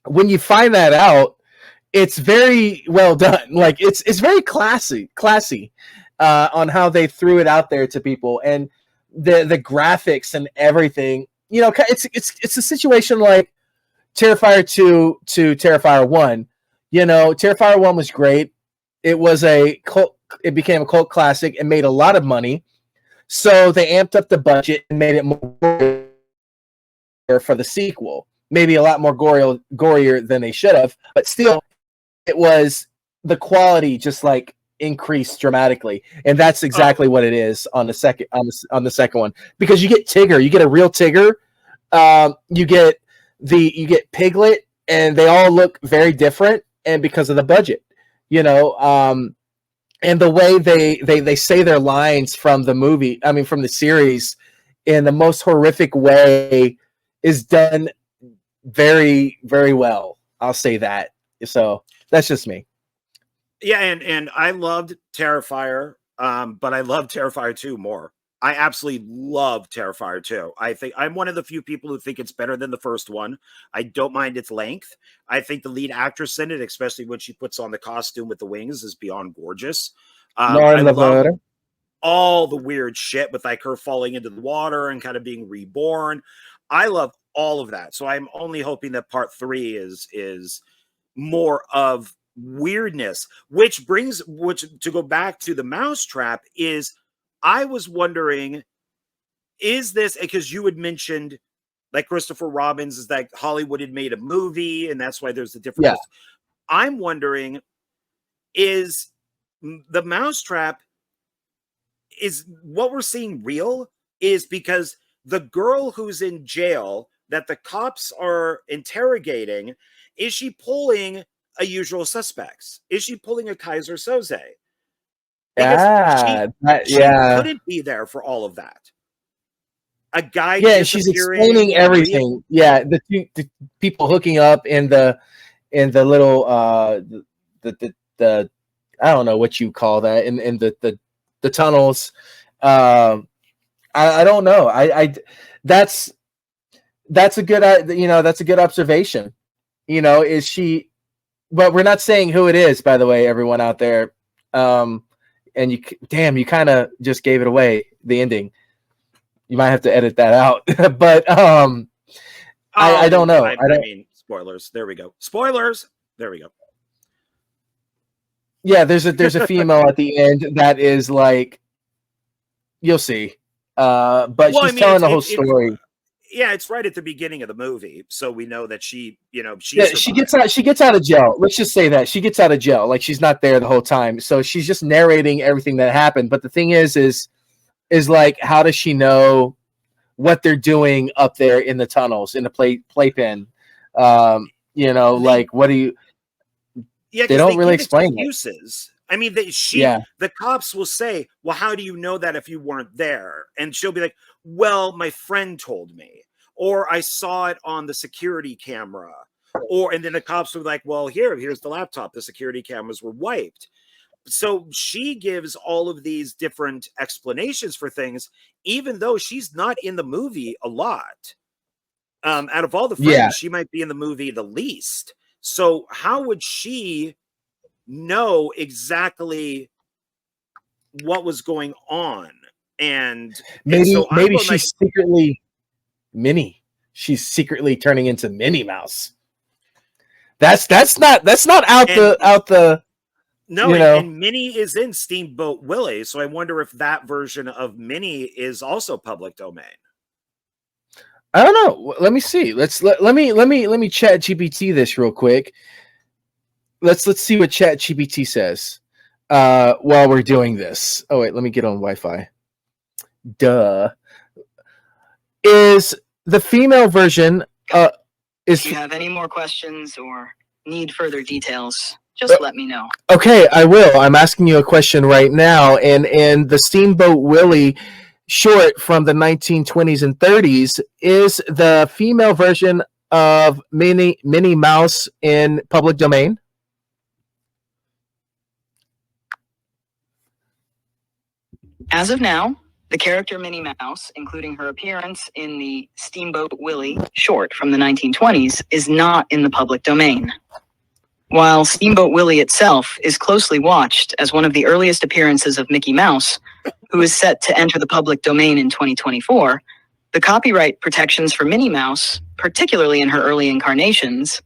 when you find that out, it's very well done. Like it's very classy on how they threw it out there to people, and the graphics and everything. You know, it's a situation like Terrifier 2 to Terrifier 1. You know, Terrifier 1 was great. It was a cult. It became a cult classic and made a lot of money. So they amped up the budget and made it more for the sequel. Maybe a lot more gorier than they should have, but still, it was the quality just like increased dramatically, and that's exactly what it is on the second one, because you get Tigger, you get a real Tigger, you get Piglet, and they all look very different, and because of the budget, you know, and the way they say their lines from the movie, I mean from the series, in the most horrific way, is done very, very well. I'll say that. So that's just me. Yeah, and I loved Terrifier, but I love Terrifier 2 more. I absolutely love Terrifier 2. I think I'm one of the few people who think it's better than the first one. I don't mind its length. I think the lead actress in it, especially when she puts on the costume with the wings, is beyond gorgeous. I love all the weird shit with like her falling into the water and kind of being reborn. I love all of that. So I'm only hoping that part 3 is more of weirdness, which to go back to the Mousetrap, is I was wondering, is this, because you had mentioned like Christopher Robin's is like Hollywood had made a movie and that's why there's the difference. Yeah. I'm wondering, is the Mousetrap, is what we're seeing real? Is because the girl who's in jail that the cops are interrogating, is she pulling a Usual Suspects? Is she pulling a Kaiser Soze? Because she couldn't be there for all of that. A guy, yeah, she's explaining everything. Yeah, the people hooking up in the little the I don't know what you call that in the tunnels. I don't know. That's a good that's a good observation. You know, is she? But we're not saying who it is, by the way, everyone out there. And you kind of just gave it away, the ending. You might have to edit that out. But I don't know. I mean, spoilers. There we go. Spoilers. There we go. Yeah, there's a female at the end that is like, you'll see. But she's telling the whole story. Yeah, it's right at the beginning of the movie, so we know that she gets out of jail. Let's just say that she gets out of jail, like she's not there the whole time. So she's just narrating everything that happened. But the thing is like, how does she know what they're doing up there in the tunnels, in the playpen? Like, what do you? Yeah, they don't really explain excuses. I mean, the cops will say, well, how do you know that if you weren't there? And she'll be like, well, my friend told me, or I saw it on the security camera, and then the cops were like, well, here's the laptop. The security cameras were wiped. So she gives all of these different explanations for things, even though she's not in the movie a lot. Out of all the friends, she might be in the movie the least. So how would she know exactly what was going on? And maybe she's secretly Minnie. She's secretly turning into Minnie Mouse. That's not out the. No, and Minnie is in Steamboat Willie, so I wonder if that version of Minnie is also public domain. I don't know. Let me see. Let me chat GPT this real quick. Let's see what chat GPT says while we're doing this. Oh wait, let me get on Wi-Fi. Duh. Is the female version if you have any more questions or need further details, Just let me know. Okay, I will. I'm asking you a question right now. And the Steamboat Willie short from the 1920s and 30s is the female version of Minnie Mouse in public domain. As of now, the character Minnie Mouse, including her appearance in the Steamboat Willie short from the 1920s, is not in the public domain. While Steamboat Willie itself is closely watched as one of the earliest appearances of Mickey Mouse, who is set to enter the public domain in 2024, the copyright protections for Minnie Mouse, particularly in her early incarnations,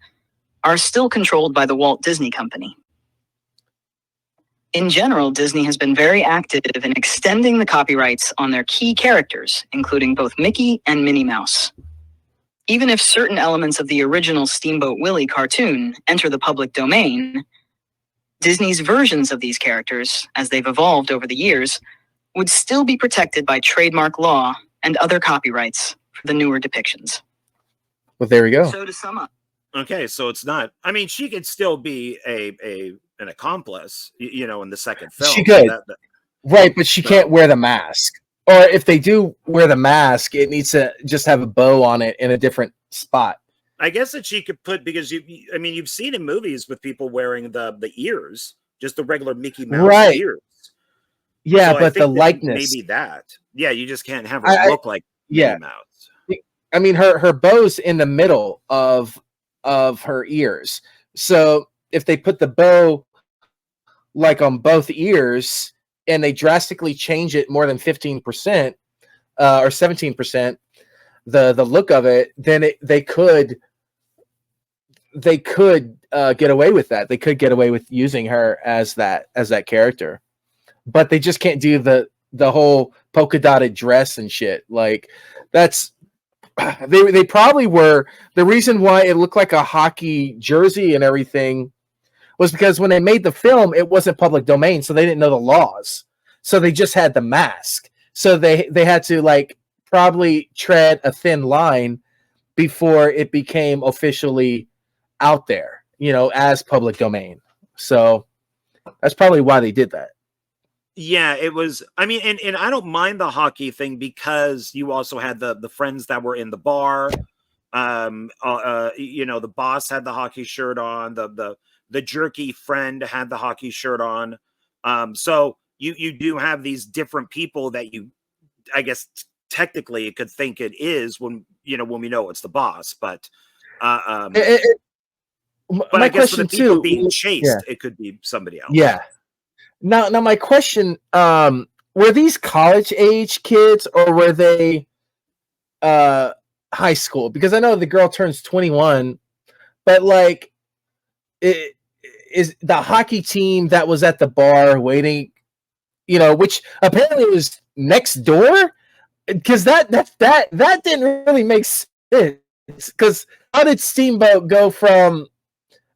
are still controlled by the Walt Disney Company. In general, Disney has been very active in extending the copyrights on their key characters, including both Mickey and Minnie Mouse. Even if certain elements of the original Steamboat Willie cartoon enter the public domain, Disney's versions of these characters, as they've evolved over the years, would still be protected by trademark law and other copyrights for the newer depictions. Well, there we go. So to sum up. Okay, so it's not. I mean, she could still be an accomplice, you know, in the second film. She could, right? But she so, can't wear the mask. Or if they do wear the mask, it needs to just have a bow on it in a different spot. I guess that she could put, because I mean, you've seen in movies with people wearing the ears, just the regular Mickey Mouse ears. Yeah, so but the likeness, maybe that. Yeah, you just can't have her look like Mickey Mouse. I mean, her bow's in the middle of her ears. So if they put the bow like on both ears, and they drastically change it more than 15% or 17%, the look of it, then they could get away with that. They could get away with using her as that character, but they just can't do the whole polka dotted dress and shit. Like that's they probably were the reason why it looked like a hockey jersey and everything. Was because when they made the film, it wasn't public domain, so they didn't know the laws. So they just had the mask. So they had to like probably tread a thin line before it became officially out there, you know, as public domain. So that's probably why they did that. Yeah, it was. I mean, and I don't mind the hockey thing because you also had the friends that were in the bar. You know, the boss had the hockey shirt on. The jerky friend had the hockey shirt on. So you do have these different people that you, I guess, technically could think it is when we know it's the boss. But my I guess for the people too, being chased, it could be somebody else. Yeah. Now my question, were these college age kids or were they high school? Because I know the girl turns 21, but like is the hockey team that was at the bar waiting, you know, which apparently was next door, because that didn't really make sense. Because how did Steamboat go from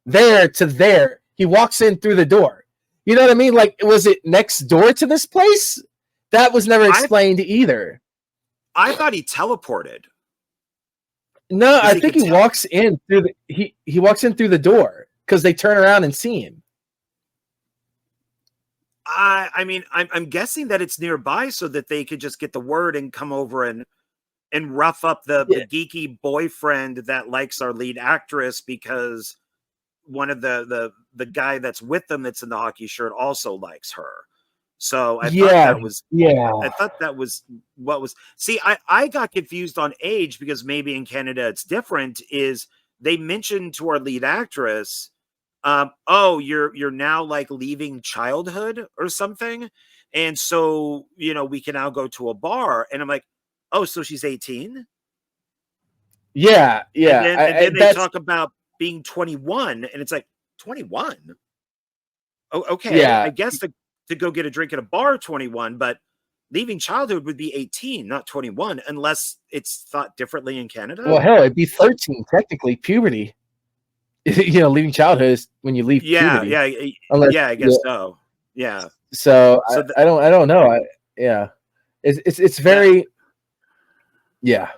there to there? He walks in through the door. You know what I mean? Like, was it next door to this place? That was never explained either. I thought he teleported. No, I think he walks in through he walks in through the door because they turn around and see him. I mean, I'm guessing that it's nearby so that they could just get the word and come over and rough up the geeky boyfriend that likes our lead actress, because one of the guy that's with them that's in the hockey shirt also likes her. So I thought that was what was. See, I got confused on age because maybe in Canada it's different. Is they mentioned to our lead actress, oh, you're now like leaving childhood or something, and so we can now go to a bar. And I'm like, oh, so she's 18. Yeah. And then they talk about being 21, and it's like 21. Oh, okay. Yeah. I guess to go get a drink at a bar, 21, but leaving childhood would be 18, not 21, unless it's thought differently in Canada. Well, hell, it'd be 13 technically. Puberty. Leaving childhood is when you leave puberty. Yeah, I guess so. Yeah. So I don't know. It's very. Yeah.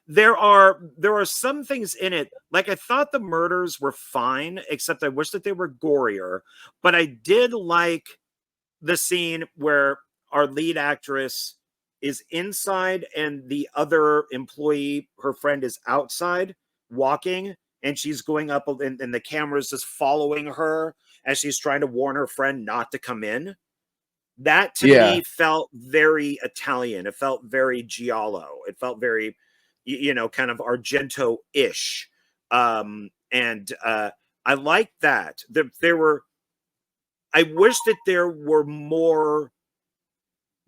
there are some things in it. Like, I thought the murders were fine, except I wish that they were gorier. But I did like the scene where our lead actress is inside and the other employee, her friend, is outside walking, and she's going up, and the camera's just following her as she's trying to warn her friend not to come in. That to me felt very Italian. It felt very giallo. It felt very, kind of Argento-ish. And I like that. I wish that there were more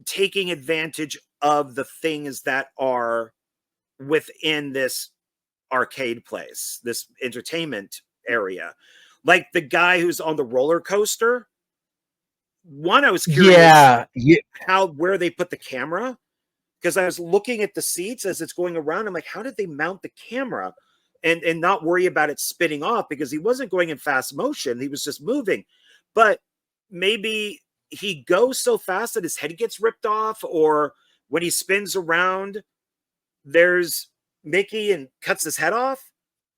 taking advantage of the things that are within this arcade place, this entertainment area. Like the guy who's on the roller coaster. One, I was curious where they put the camera, because I was looking at the seats as it's going around. I'm like, how did they mount the camera and not worry about it spinning off? Because he wasn't going in fast motion. He was just moving. But maybe he goes so fast that his head gets ripped off, or when he spins around, there's Mickey and cuts his head off.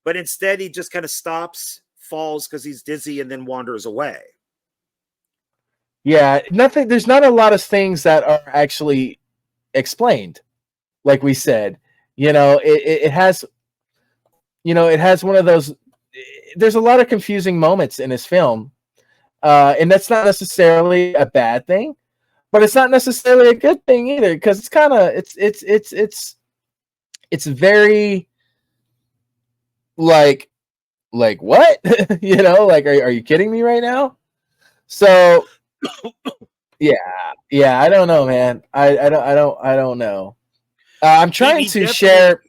But instead, he just kind of stops, falls because he's dizzy, and then wanders away. Yeah, nothing. There's not a lot of things that are actually explained, like we said. It has, it has one of those. There's a lot of confusing moments in this film, and that's not necessarily a bad thing, but it's not necessarily a good thing either, because it's kind of it's very like what like are you kidding me right now? So. Yeah, I don't know, man. I don't know. I'm trying to share.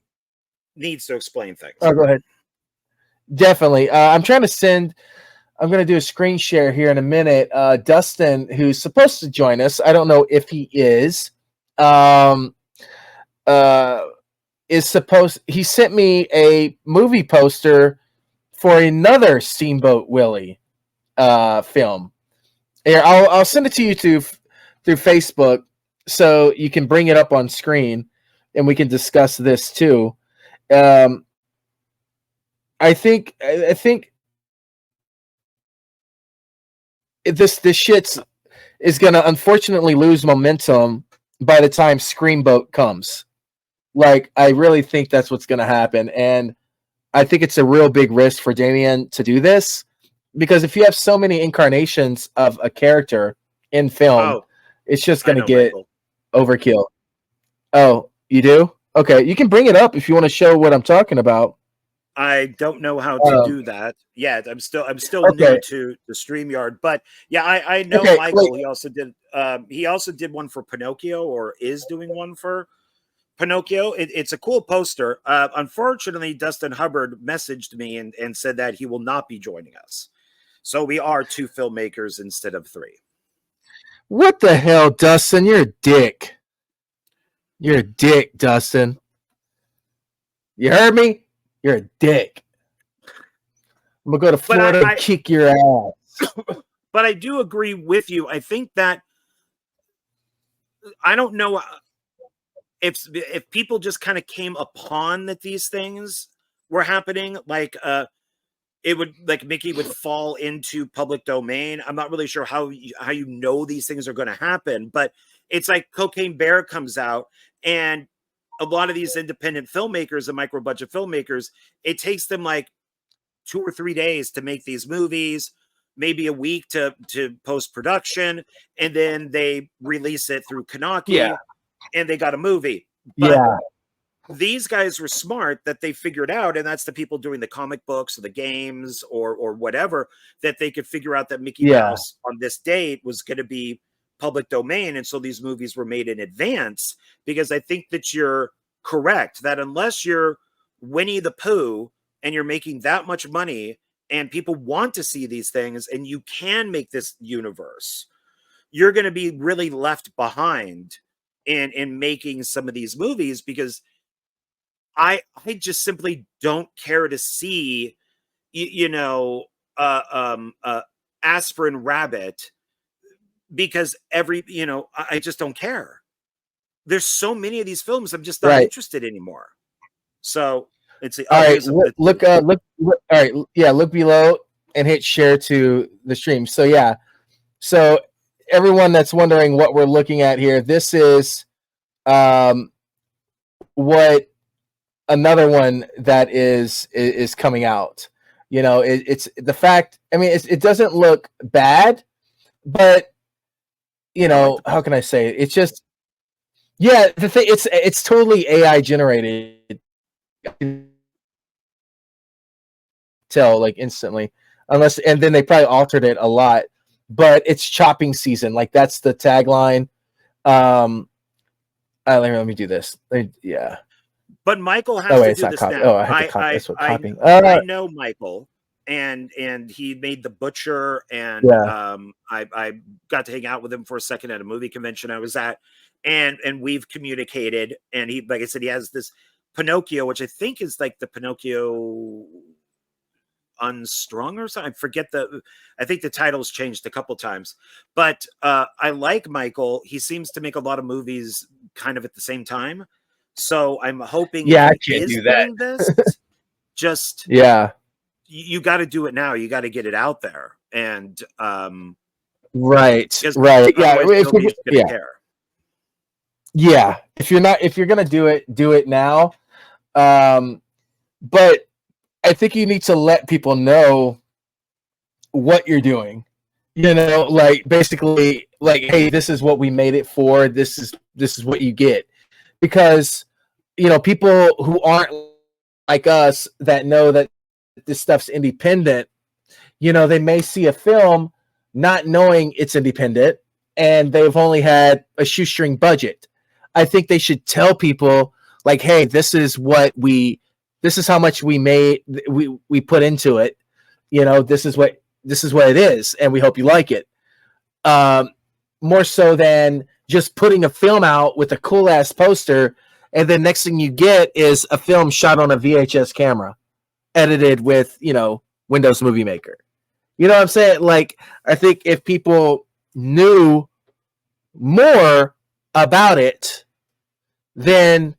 Needs to explain things. Oh, go ahead. Definitely. I'm trying to send. I'm going to do a screen share here in a minute. Dustin, who's supposed to join us, I don't know if he is. He sent me a movie poster for another Steamboat Willie film. Here, I'll send it to you through Facebook, so you can bring it up on screen, and we can discuss this too. I think this shit is gonna unfortunately lose momentum by the time Screamboat comes. Like, I really think that's what's gonna happen, and I think it's a real big risk for Damien to do this. Because if you have so many incarnations of a character in film, it's just going to get overkill. Oh, you do? Okay, you can bring it up if you want to show what I'm talking about. I don't know how to do that yet. I'm still new to the StreamYard, but yeah, I know Michael. He also did one for Pinocchio, or is doing one for Pinocchio. It's a cool poster. Unfortunately, Dustin Hubbard messaged me and said that he will not be joining us. So we are 2 filmmakers instead of 3. What the hell, Dustin? You're a dick. You're a dick, Dustin. You heard me? You're a dick. I'm going to go to Florida and kick your ass. But I do agree with you. I think that, I don't know if people just kind of came upon that these things were happening, like it would, like, Mickey would fall into public domain. I'm not really sure how you know these things are going to happen, but it's like Cocaine Bear comes out, and a lot of these independent filmmakers and micro budget filmmakers, it takes them like 2 or 3 days to make these movies, maybe a week to post production, and then they release it through Kanaki, and they got a movie. But these guys were smart that they figured out, and that's the people doing the comic books or the games or whatever, that they could figure out that Mickey Mouse on this date was going to be public domain. And so these movies were made in advance, because I think that you're correct that unless you're Winnie the Pooh and you're making that much money and people want to see these things and you can make this universe, you're going to be really left behind in making some of these movies, because I just simply don't care to see, Aspirin Rabbit, because I just don't care. There's so many of these films I'm just not interested anymore. So it's All right, look, all right, yeah, look below and hit share to the stream. So yeah, so everyone that's wondering what we're looking at here, this is what another one that is coming out. You know, it's the fact. I mean, it doesn't look bad, but you know, how can I say it? It's just, yeah, the thing, it's totally AI generated. Tell like instantly, unless, and then they probably altered it a lot, but it's chopping season. Like that's the tagline. Let me do this. Yeah. But Michael has Oh wait, to it's do not this copy. now. Oh, I have to copy. That's what copying. I know Michael, and he made The Butcher, and Yeah. I got to hang out with him for a second at a movie convention I was at, and we've communicated, and he, like I said, he has this Pinocchio, which I think is like the Pinocchio Unstrung or something. I forget I think the title's changed a couple times, but I like Michael. He seems to make a lot of movies kind of at the same time. So I'm hoping, Yeah, if I he can't is do that. doing this, just Yeah. you got to do it now. You got to get it out there, and right. Yeah. nobody's gonna care. Yeah. If you're gonna do it now. But I think you need to let people know what you're doing. You know, like basically, like, hey, this is what we made it for. This is what you get, because you know, people who aren't like us that know that this stuff's independent, you know, they may see a film not knowing it's independent and they've only had a shoestring budget. I think they should tell people like, hey, this is how much we made, we put into it. You know, this is what it is, and we hope you like it. More so than just putting a film out with a cool ass poster, and then next thing you get is a film shot on a VHS camera, edited with, you know, Windows Movie Maker. You know what I'm saying? Like, I think if people knew more about it, then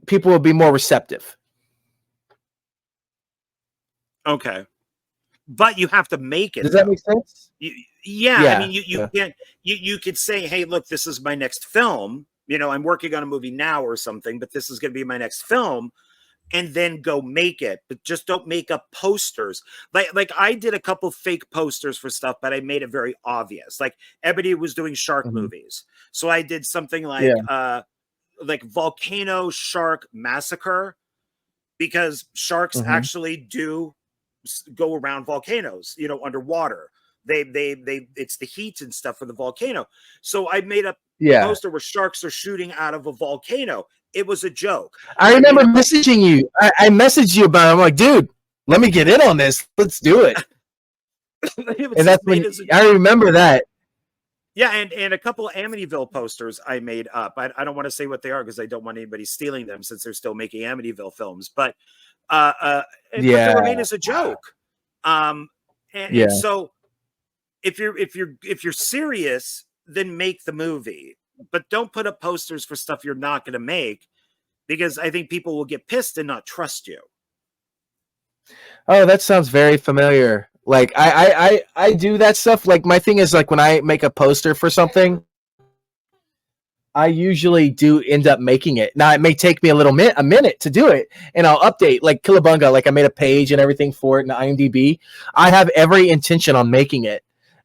people would be more receptive. Okay. But you have to make it. Does that make sense? Yeah. I mean, you can't, you could say, hey, look, this is my next film. You know, I'm working on a movie now or something, but this is going to be my next film, and then go make it. But just don't make up posters. Like I did a couple fake posters for stuff, but I made it very obvious. Like everybody was doing shark movies. So I did something like Volcano Shark Massacre, because sharks actually do go around volcanoes, you know, underwater. They it's the heat and stuff for the volcano. So I made a poster where sharks are shooting out of a volcano. It was a joke. I remember messaging you. I messaged you about it. I'm like, dude, let me get in on this. Let's do it. And that's when I remember that. Yeah, and a couple of Amityville posters I made up. I don't want to say what they are because I don't want anybody stealing them, since they're still making Amityville films. But but they remain as a joke. And so if you're serious, then make the movie, but don't put up posters for stuff you're not going to make, because I think people will get pissed and not trust you. Oh, that sounds very familiar. Like I do that stuff. Like my thing is, like when I make a poster for something, I usually do end up making it. Now it may take me a minute to do it, and I'll update. Like Killabunga, like I made a page and everything for it in IMDb. I have every intention on making it.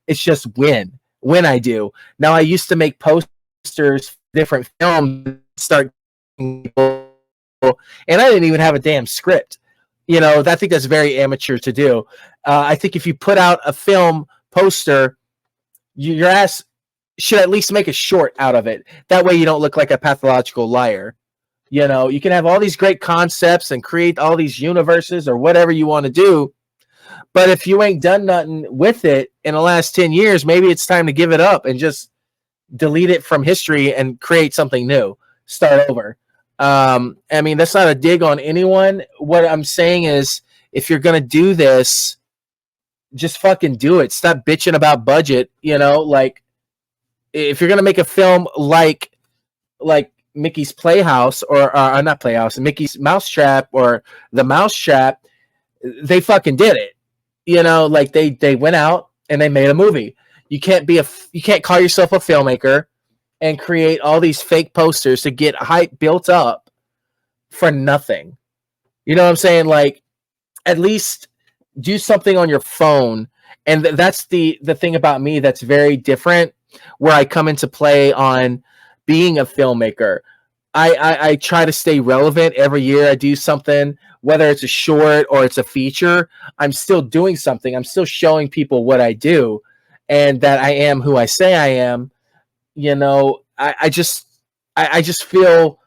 It's just when I do. Now I used to make posters for different films, and I didn't even have a damn script. You know, I think that's very amateur to do. I think if you put out a film poster, your ass should at least make a short out of it. That way you don't look like a pathological liar. You know, you can have all these great concepts and create all these universes or whatever you want to do, but if you ain't done nothing with it in the last 10 years, maybe it's time to give it up and just delete it from history and create something new. Start over. I mean, that's not a dig on anyone. What I'm saying is, if you're going to do this, just fucking do it. Stop bitching about budget. You know, like if you're going to make a film like Mickey's Playhouse or not Playhouse, Mickey's Mousetrap or the Mousetrap, they fucking did it. You know, like they went out and they made a movie. You can't call yourself a filmmaker and create all these fake posters to get hype built up for nothing. You know what I'm saying? Like, at least do something on your phone. And that's the thing about me that's very different, where I come into play on being a filmmaker. I try to stay relevant every year. I do something, whether it's a short or it's a feature. I'm still doing something. I'm still showing people what I do and that I am who I say I am. You know, I just feel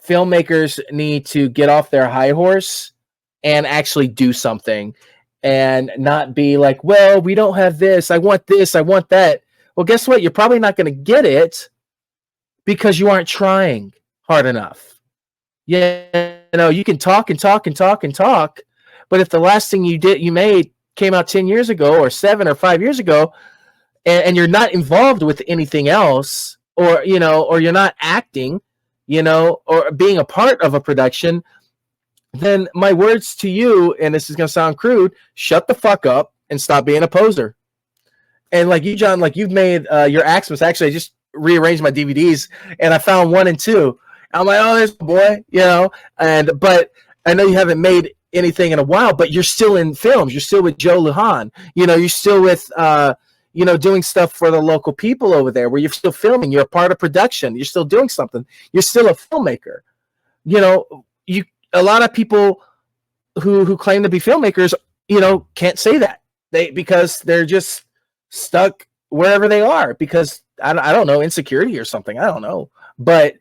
filmmakers need to get off their high horse and actually do something, and not be like, well, we don't have this. I want this. I want that. Well, guess what? You're probably not going to get it because you aren't trying hard enough. Yeah, you know, you can talk and talk and talk and talk, but if the last thing you made came out 10 years ago or 7 or 5 years ago, and you're not involved with anything else, or, you know, or you're not acting, you know, or being a part of a production, then my words to you, and this is going to sound crude, shut the fuck up and stop being a poser. And like you, John, like you've made your AXEMAS. Actually, I just rearranged my DVDs and I found 1 and 2. I'm like, oh, there's a boy, you know. But I know you haven't made anything in a while, but you're still in films. You're still with Joe Lujan. You know, you're still with, you know, doing stuff for the local people over there, where you're still filming. You're a part of production. You're still doing something. You're still a filmmaker. You know, a lot of people who claim to be filmmakers, you know, can't say that because they're just stuck wherever they are because I don't know, insecurity or something. I don't know, but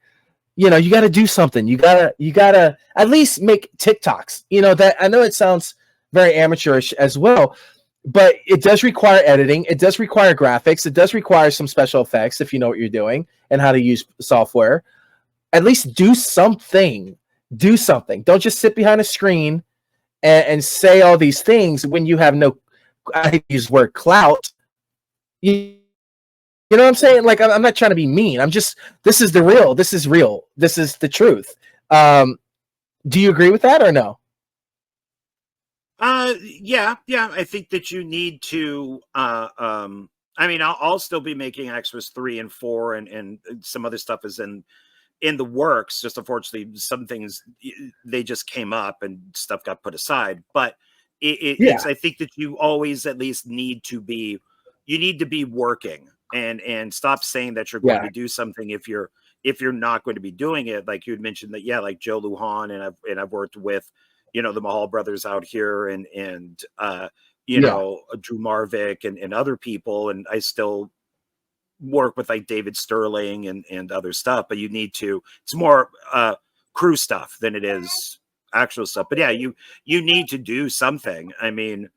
you know, you got to do something. You gotta at least make TikToks. You know, that I know it sounds very amateurish as well, but it does require editing. It does require graphics. It does require some special effects if you know what you're doing and how to use software. At least do something. Do something. Don't just sit behind a screen and say all these things when you have no, I use the word clout. You know what I'm saying? Like, I'm not trying to be mean. This is the real. This is real. This is the truth. Do you agree with that or no? Yeah. I think that you need to, I mean, I'll still be making AXEMAS 3 and 4 and some other stuff is in the works. Just unfortunately, some things they just came up and stuff got put aside. But it's, I think that you always at least need to be working and stop saying that you're going to do something if you're not going to be doing it. Like you had mentioned that, like Joe Lujan and I've worked with, you know, the Mahal brothers out here and you know, Drew Marvick and other people, and I still work with like David Sterling and other stuff, but you need to, it's more crew stuff than it is actual stuff. But yeah, you need to do something. I mean,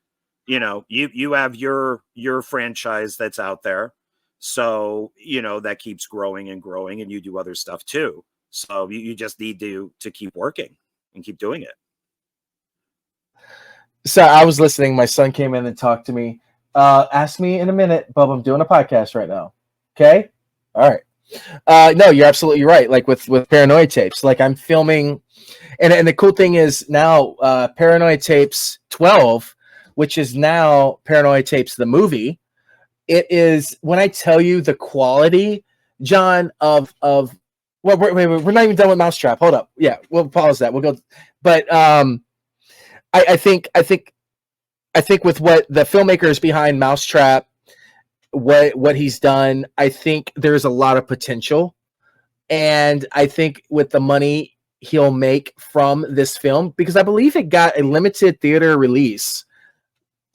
you know, you have your franchise that's out there, so you know that keeps growing and growing, and you do other stuff too. So you just need to keep working and keep doing it. So I was listening. My son came in and talked to me. Ask me in a minute, Bub. I'm doing a podcast right now. Okay. All right. No, you're absolutely right. Like with Paranoid Tapes, like I'm filming, and the cool thing is now Paranoid Tapes 12, which is now Paranoid Tapes the movie. It is, when I tell you the quality, John, of well, wait, we're not even done with Mousetrap. Hold up. Yeah, we'll pause that. We'll go. But I think with what the filmmakers behind Mousetrap, what he's done, I think there's a lot of potential, and I think with the money he'll make from this film, because I believe it got a limited theater release,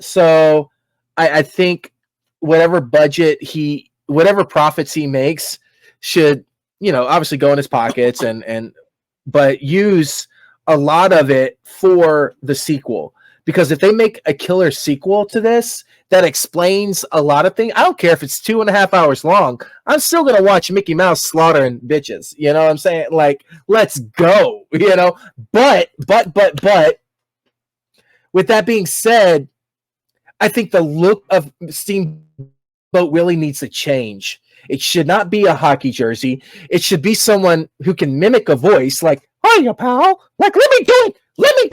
so I think whatever profits he makes should, you know, obviously go in his pockets but use a lot of it for the sequel. Because if they make a killer sequel to this that explains a lot of things, I don't care if it's 2.5 hours long. I'm still gonna watch Mickey Mouse slaughtering bitches. You know what I'm saying? Like, let's go. You know, but with that being said, I think the look of Steamboat Steamboat Willie needs to change. It should not be a hockey jersey. It should be someone who can mimic a voice like, hiya, pal. Like, let me do it. Let me,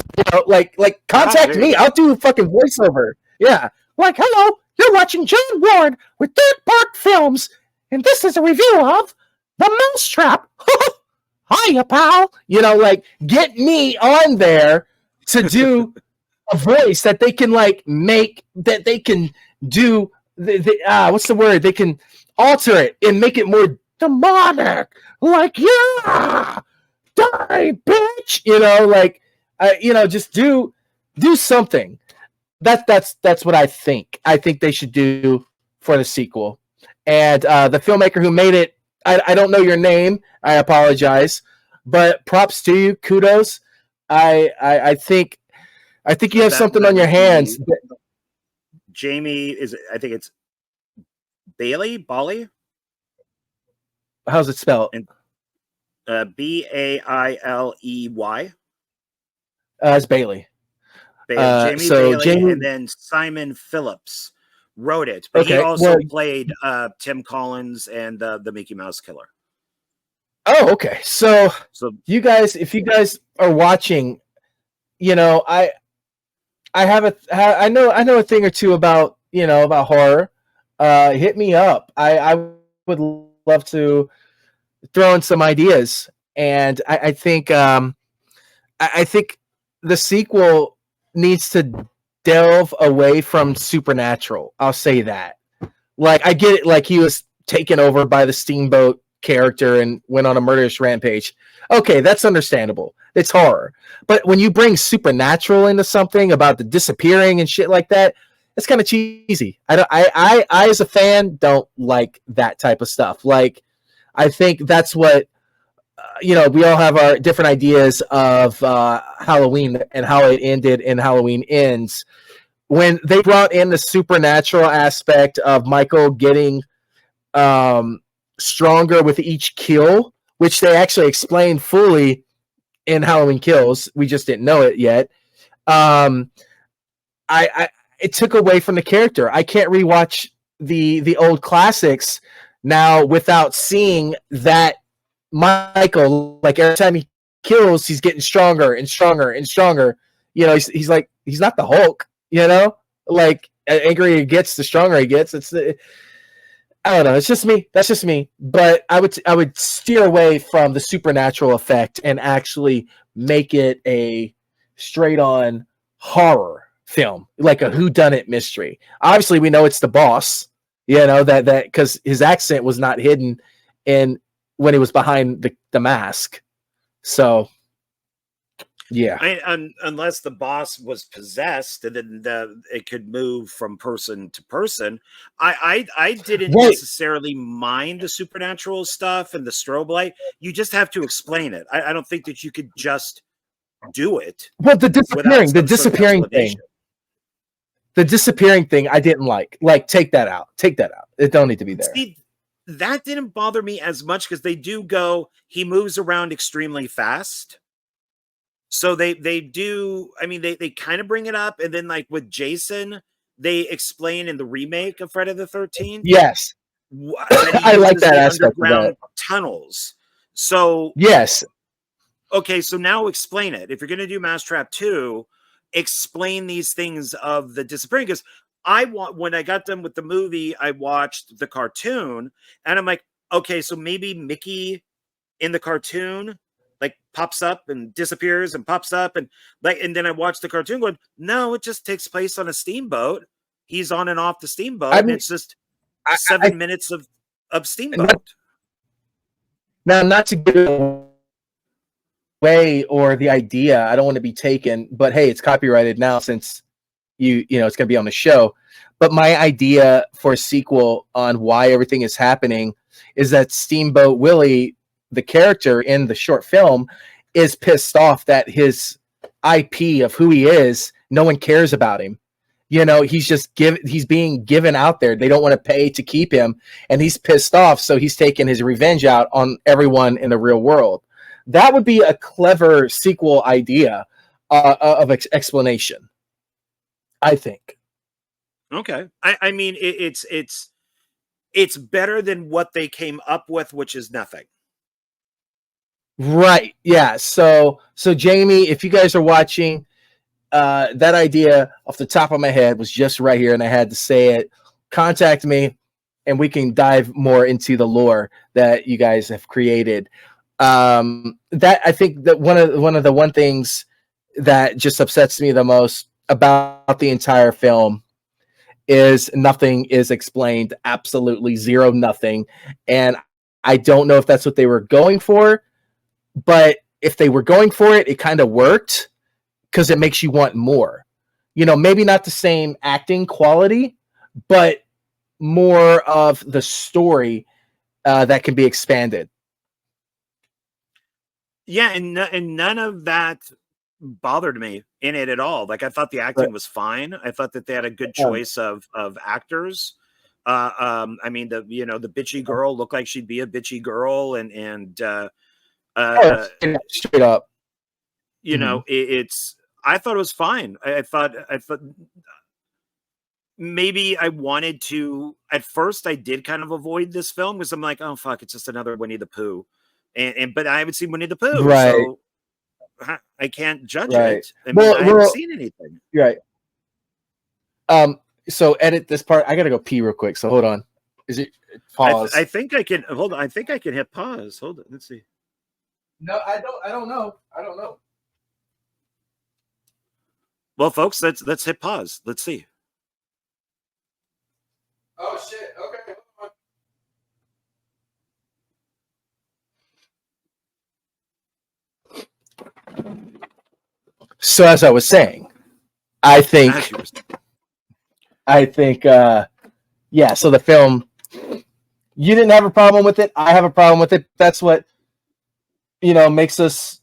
like contact me. I'll do a fucking voiceover. Yeah. Like, hello, you're watching John Ward with Third Park Films, and this is a review of The Mousetrap. Hiya, pal. Like, get me on there to do a voice that they can, like, make, that they can do, what's the word? They can alter it and make it more demonic. Like, yeah, die, bitch. Like, just do something. That's what I think. I think they should do for the sequel. And the filmmaker who made it, I don't know your name. I apologize, but props to you. Kudos. I think you have something on your hands. Jamie I think it's Bailey. How's it spelled? Bailey. It's Bailey. Jamie, and then Simon Phillips wrote it, but he also played Tim Collins and the Mickey Mouse Killer. Oh, okay. So you guys, if you guys are watching, I know a thing or two about about horror. Hit me up. I would love to throw in some ideas, and I think the sequel needs to delve away from supernatural. I'll say that. Like, I get it. Like, he was taken over by the Steamboat character and went on a murderous rampage. Okay, that's understandable. It's horror. But when you bring supernatural into something about the disappearing and shit like that, it's kind of cheesy. I as a fan don't like that type of stuff. Like, I think that's what we all have our different ideas of Halloween and how it ended and Halloween Ends. When they brought in the supernatural aspect of Michael getting stronger with each kill, which they actually explained fully in Halloween Kills, we just didn't know it yet. It took away from the character. I can't rewatch the old classics now without seeing that Michael, like, every time he kills, he's getting stronger and stronger and stronger. He's like, he's not the Hulk, like, the angrier he gets, the stronger he gets. I don't know. It's just me. That's just me. But I would steer away from the supernatural effect and actually make it a straight on horror film, like a whodunit mystery. Obviously, we know it's the boss, that because his accent was not hidden when he was behind the mask. So, yeah. Unless the boss was possessed and then it could move from person to person. I didn't necessarily mind the supernatural stuff and the strobe light. You just have to explain it. I don't think that you could just do it. Well, the disappearing thing I didn't like. Like, take that out. It don't need to be there. See, that didn't bother me as much because they do go, he moves around extremely fast. So they do, I mean, they kind of bring it up. And then, like, with Jason, they explain in the remake of Friday the 13th. Yes. I like that aspect of that. Tunnels. So, yes. Okay, so now explain it. If you're going to do Mousetrap 2, explain these things of the disappearing. Because when I got done with the movie, I watched the cartoon, and I'm like, okay, so maybe Mickey in the cartoon, like, pops up and disappears and pops up, and then I watched the cartoon going, no, it just takes place on a steamboat. He's on and off the steamboat, and it's just 7 minutes of steamboat. Now, not to give away or the idea, I don't want to be taken, but hey, it's copyrighted now since it's going to be on the show. But my idea for a sequel on why everything is happening is that Steamboat Willie, the character in the short film, is pissed off that his IP of who he is, no one cares about him. He's being given out there. They don't want to pay to keep him, and he's pissed off, so he's taking his revenge out on everyone in the real world. That would be a clever sequel idea of explanation, I think. Okay. I mean, it's it's better than what they came up with, which is nothing. Right. Yeah. So Jamie, if you guys are watching, that idea off the top of my head was just right here, and I had to say it. Contact me, and we can dive more into the lore that you guys have created. That I think that one of the things that just upsets me the most about the entire film is nothing is explained. Absolutely zero, nothing. And I don't know if that's what they were going for, but if they were going for it, it kind of worked because it makes you want more. You know, maybe not the same acting quality, but more of the story that can be expanded. Yeah, and none of that bothered me in it at all. Like, I thought the acting was fine. I thought that they had a good choice of actors. I mean, the bitchy girl looked like she'd be a bitchy girl, and straight up. you know, it's. I thought it was fine. I thought maybe I wanted to. At first, I did kind of avoid this film because I'm like, oh fuck, it's just another Winnie the Pooh, but I haven't seen Winnie the Pooh, Right. so I can't judge Right. it. I mean, I haven't seen anything. Right. So edit this part. I gotta go pee real quick. So hold on. Is it pause? I think I can hold on. I think I can hit pause. Hold on. Let's see. No, I don't know. I don't know. Well, folks, let's hit pause. Let's see. Oh shit. Okay. So as I was saying, I think yeah, so the film, you didn't have a problem with it. I have a problem with it. That's what, makes us,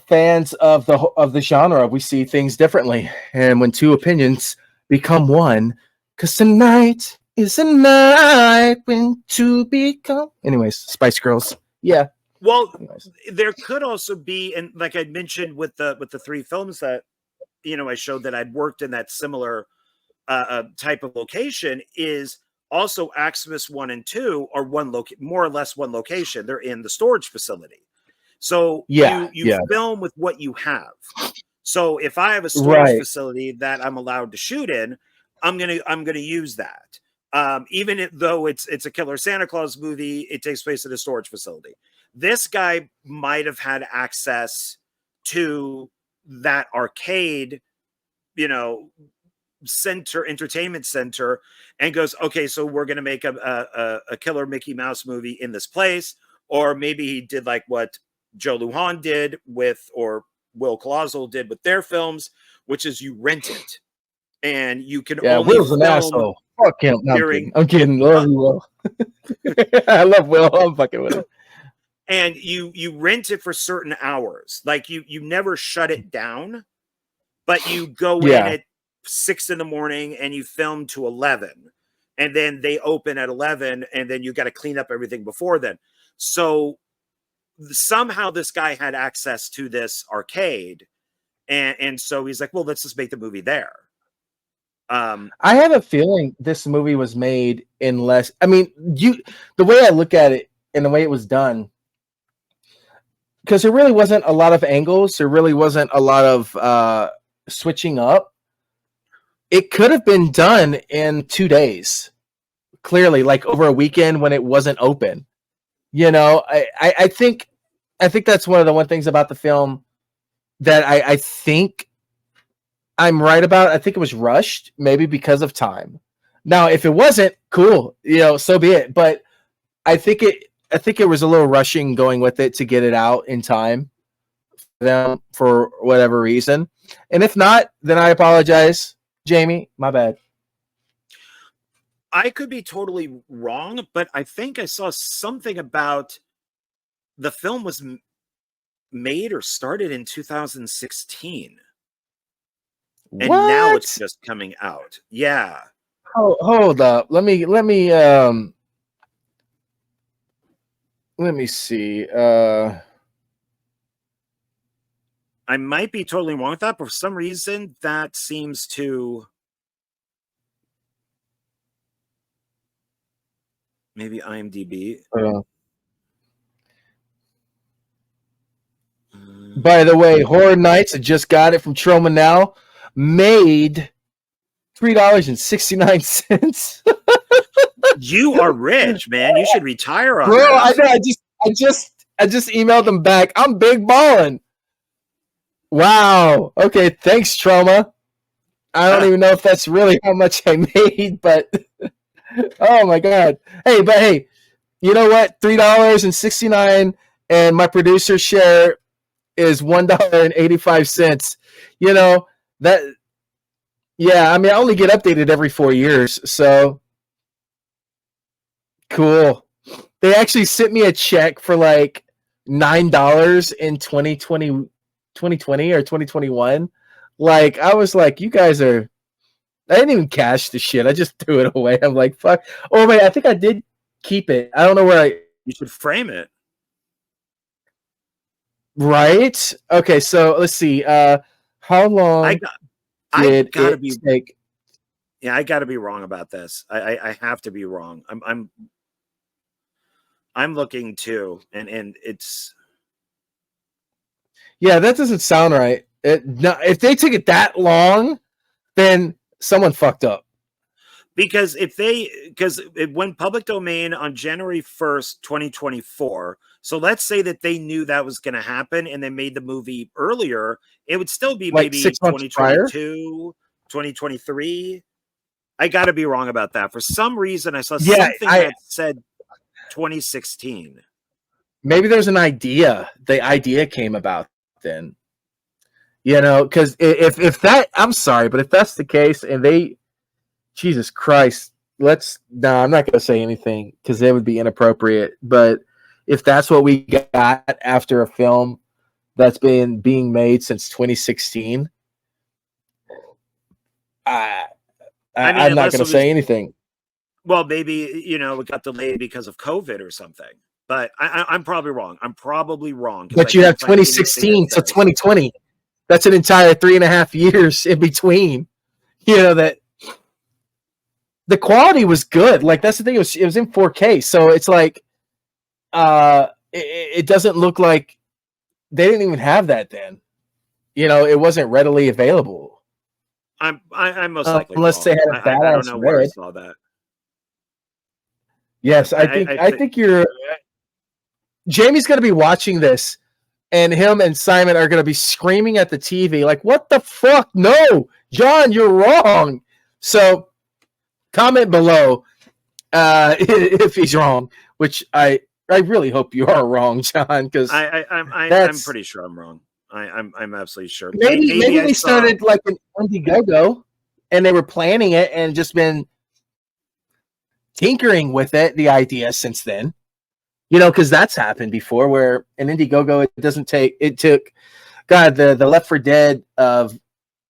fans of the genre. We see things differently. And when two opinions become one, because tonight is a night when two become. Anyways, Spice Girls. Yeah. Well, there could also be, and like I mentioned with the three films that, I showed that I'd worked in that similar type of location, is also AXEMAS 1 and 2 are more or less one location. They're in the storage facility. So you film with what you have. So if I have a storage facility that I'm allowed to shoot in, I'm gonna use that. Even though it's a Killer Santa Claus movie, it takes place at a storage facility. This guy might have had access to that arcade, entertainment center, and goes, okay, so we're going to make a Killer Mickey Mouse movie in this place. Or maybe he did like what Joe Lujan did or Will Colossal did with their films, which is you rent it. And you can only Will's an asshole. Fuck him. No, I'm kidding. Love you, Will. I love Will. I'm fucking with him. And you rent it for certain hours. Like you never shut it down, but you go in at 6 a.m. and you film to 11, and then they open at 11, and then you got to clean up everything before then. So somehow this guy had access to this arcade, and so he's like, well, let's just make the movie there. I have a feeling this movie was made in less. I mean, the way I look at it and the way it was done, because there really wasn't a lot of angles. There really wasn't a lot of switching up. It could have been done in 2 days, clearly, like over a weekend when it wasn't open. I think that's one of the things about the film that I think I'm right about. I think it was rushed, maybe because of time. Now, if it wasn't, cool, so be it. But I think it was a little rushing going with it to get it out in time for them for whatever reason. And if not, then I apologize, Jamie. My bad. I could be totally wrong, but I think I saw something about the film was made or started in 2016. And now it's just coming out. Yeah. Oh, hold up. Let me see. I might be totally wrong with that, but for some reason that seems to. Maybe IMDb. By the way, Horror Nights, I just got it from Troma now, made $3.69. You are rich, man. You should retire on Bro, this. I know. I just emailed them back. I'm big ballin'. Wow. Okay, thanks, Troma. I don't even know if that's really how much I made, but oh my god. Hey, you know what? $3.69, and my producer share is $1.85. You know that. Yeah, I mean, I only get updated every 4 years, so cool. They actually sent me a check for like $9 in 2020 or 2021. Like, I was like, you guys are. I didn't even cash the shit. I just threw it away. I'm like, fuck. Oh wait, I think I did keep it. I don't know where I. You should frame it. Right. Okay. So let's see. How long did it take? Yeah, I got to be wrong about this. I have to be wrong. I'm looking too, and it's. Yeah, that doesn't sound right. If they took it that long, then someone fucked up. Because it went public domain on January 1st, 2024. So let's say that they knew that was going to happen and they made the movie earlier. It would still be like maybe 6 months 2022, 2023. I got to be wrong about that. For some reason, I saw something that said 2016. Maybe there's an idea. The idea came about then. You know, because if that, I'm sorry, but if that's the case and they, Jesus Christ, I'm not going to say anything because it would be inappropriate. But if that's what we got after a film that's been being made since 2016, I'm not going to say anything. Well, maybe, it got delayed because of COVID or something. But I'm probably wrong. I'm probably wrong. But you have 2016 to 2020. That's an entire 3.5 years in between. You know, that the quality was good. Like, that's the thing. It was in 4K. So it's like, it doesn't look like they didn't even have that then. You know, it wasn't readily available. I'm most likely unless wrong. they had a badass I don't know red. where I saw that. Yes, I think you're. Jamie's going to be watching this, and him and Simon are going to be screaming at the TV like, "What the fuck? No, John, you're wrong." So, comment below if he's wrong, which I really hope you are wrong, John, because I'm pretty sure I'm wrong. I'm absolutely sure. Maybe they started like an Indiegogo, and they were planning it and just been tinkering with the idea since then. You know, because that's happened before where an Indiegogo, it took the Left 4 Dead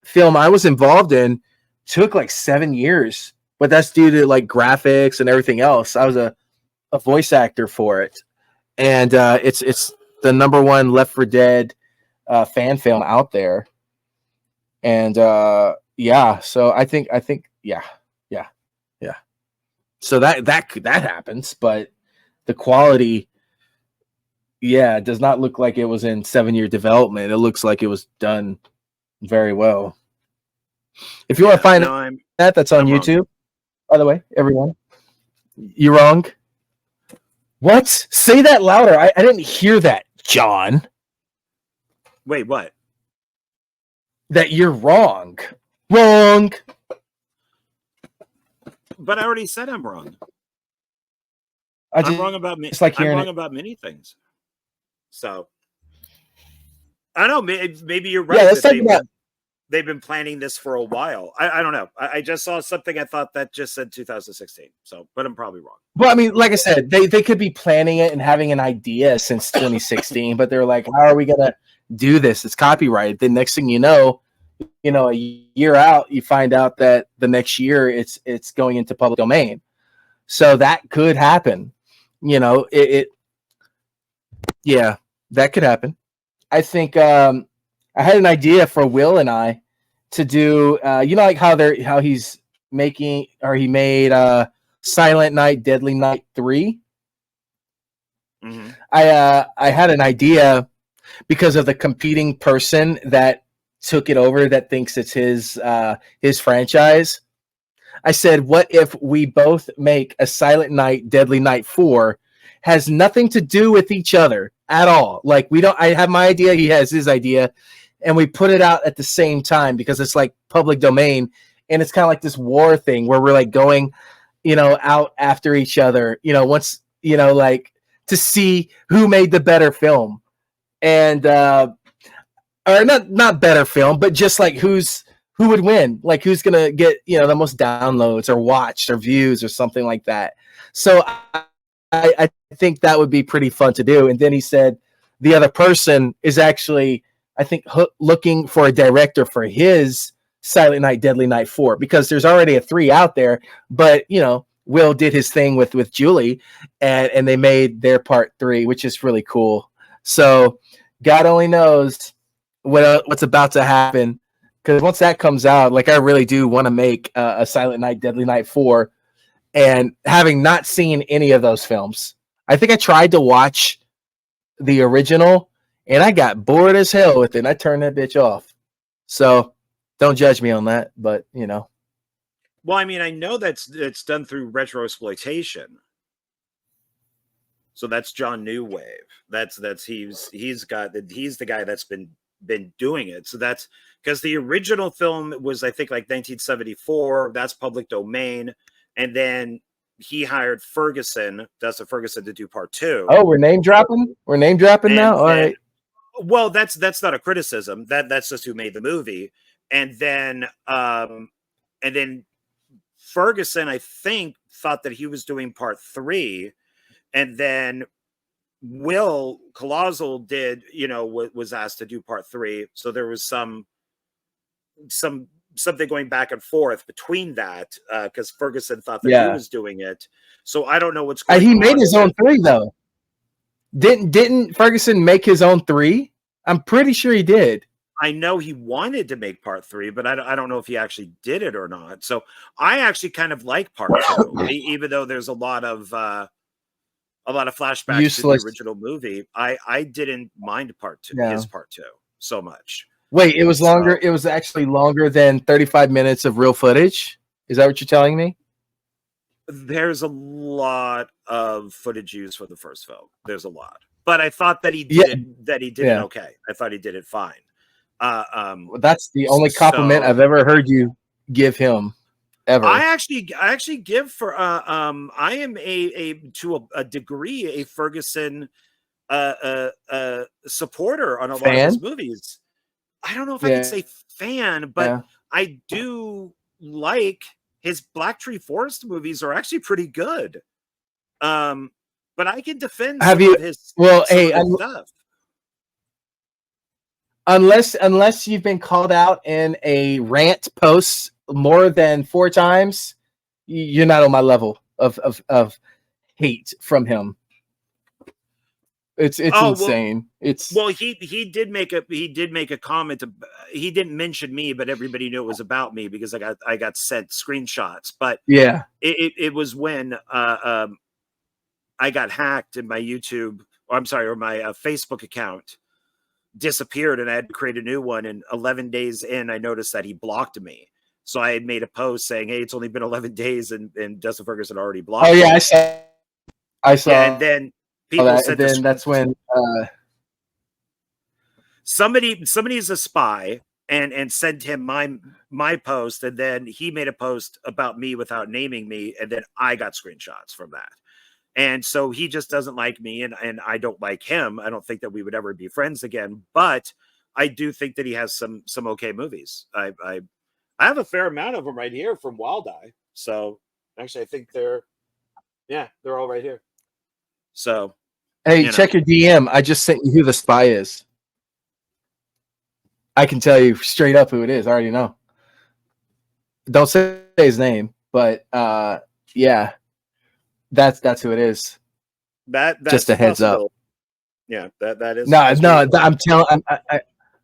film I was involved in took like 7 years, but that's due to like graphics and everything else. I was a voice actor for it, and it's the #1 Left 4 Dead fan film out there. And yeah, so I think yeah. So that happens, but the quality, does not look like it was in 7-year development. It looks like it was done very well. If you want to find that's on YouTube. Wrong. By the way, everyone, you're wrong. What? Say that louder. I didn't hear that, John. Wait, what? That you're wrong. Wrong. But I already said I'm wrong. I'm wrong about me. I'm wrong about many things. So I don't know. Maybe you're right. Yeah, let's talk about. They've been planning this for a while. I don't know. I just saw something. I thought that just said 2016. So, but I'm probably wrong. Well, I mean, like I said, they could be planning it and having an idea since 2016, but they're like, how are we gonna do this? It's copyrighted. The next thing you know, a year out, you find out that the next year it's going into public domain. So that could happen. Yeah, that could happen. I think I had an idea for Will and I to do, like how he made Silent Night, Deadly Night 3. Mm-hmm. I had an idea because of the competing person that took it over that thinks it's his franchise. I said, what if we both make a Silent Night, Deadly Night 4 has nothing to do with each other at all. Like I have my idea, he has his idea, and we put it out at the same time because it's like public domain, and it's kind of like this war thing where we're like going, out after each other, once, like to see who made the better film. And or not better film, but just like who would win, like who's gonna get the most downloads or watched or views or something like that. So I think that would be pretty fun to do. And then he said the other person is actually, I think, looking for a director for his Silent Night, Deadly Night 4, because there's already a 3 out there, but Will did his thing with Julie, and they made their part 3, which is really cool. So God only knows what's about to happen, because once that comes out, like I really do want to make a Silent Night, Deadly Night 4. And having not seen any of those films, I think I tried to watch the original and I got bored as hell with it. And I turned that bitch off. So don't judge me on that, but Well, I mean, I know it's done through retro exploitation. So that's John New Wave. He's the guy that's been doing it. So that's because the original film was, I think, like 1974. That's public domain. And then he hired Dustin Ferguson, to do part 2. Oh, we're name dropping? We're name dropping now? All right. Well, that's not a criticism. That's just who made the movie. And then Ferguson, I think, thought that he was doing part 3. And then Will Colossal did, was asked to do part 3. So there was something going back and forth between that, because Ferguson thought that he was doing it. So I don't know what's going on. He made his own 3 though. Didn't Ferguson make his own 3? I'm pretty sure he did. I know he wanted to make part 3, but I don't know if he actually did it or not. So I actually kind of like part 2, even though there's a lot of flashbacks to the original movie. I didn't mind part 2, his part 2, so much. Wait, it was longer. It was actually longer than 35 minutes of real footage. Is that what you're telling me? There's a lot of footage used for the first film. There's a lot, but I thought that he did it okay. I thought he did it fine. That's the only compliment I've ever heard you give him ever. I actually give for I am to a degree a Ferguson supporter on a lot of his movies. I don't know if I can say fan, but I do like his Black Tree Forest movies are actually pretty good. But I can defend some of his stuff. Unless you've been called out in a rant post more than 4 times, you're not on my level of hate from him. It's insane. He did make a comment. He didn't mention me, but everybody knew it was about me because I got sent screenshots. But yeah, it was when I got hacked and my YouTube, or my Facebook account disappeared, and I had to create a new one. And 11 days in, I noticed that he blocked me. So I had made a post saying, "Hey, it's only been 11 days, and Dustin Ferguson already blocked." Oh yeah, me. I saw. Yeah, and then people said, then that's when somebody's a spy and sent him my post, and then he made a post about me without naming me, and then I got screenshots from that. And so he just doesn't like me, and I don't like him. I don't think that we would ever be friends again, but I do think that he has some okay movies. I have a fair amount of them right here from Wild Eye. So actually, I think they're all right here. So, hey, check your DM. I just sent you who the spy is. I can tell you straight up who it is. I already know. Don't say his name, but yeah, that's who it is. That's just a heads up. Yeah, that is. No.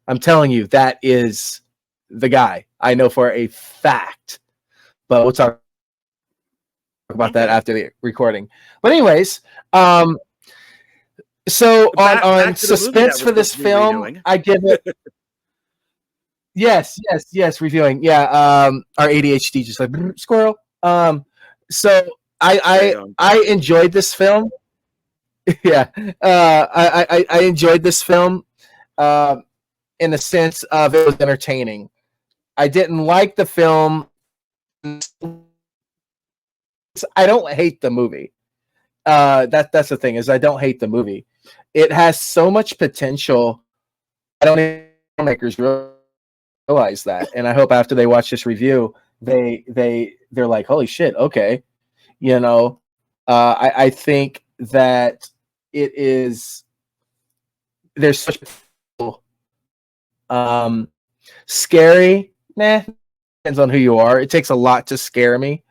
I'm telling you that is the guy. I know for a fact. But we'll talk about that after the recording. But anyways, so Back on to the movie that suspense we're for this supposed to be film, reviewing. I give it yes, reviewing. Yeah, our ADHD just like squirrel. So I enjoyed this film. Yeah, I enjoyed this film in the sense of it was entertaining. I didn't like the film. I don't hate the movie. That's the thing, is I don't hate the movie. It has so much potential. I don't think filmmakers realize that, and I hope after they watch this review, they're like, holy shit, okay. You know, I think that it is, there's such scary. Nah, depends on who you are. It takes a lot to scare me.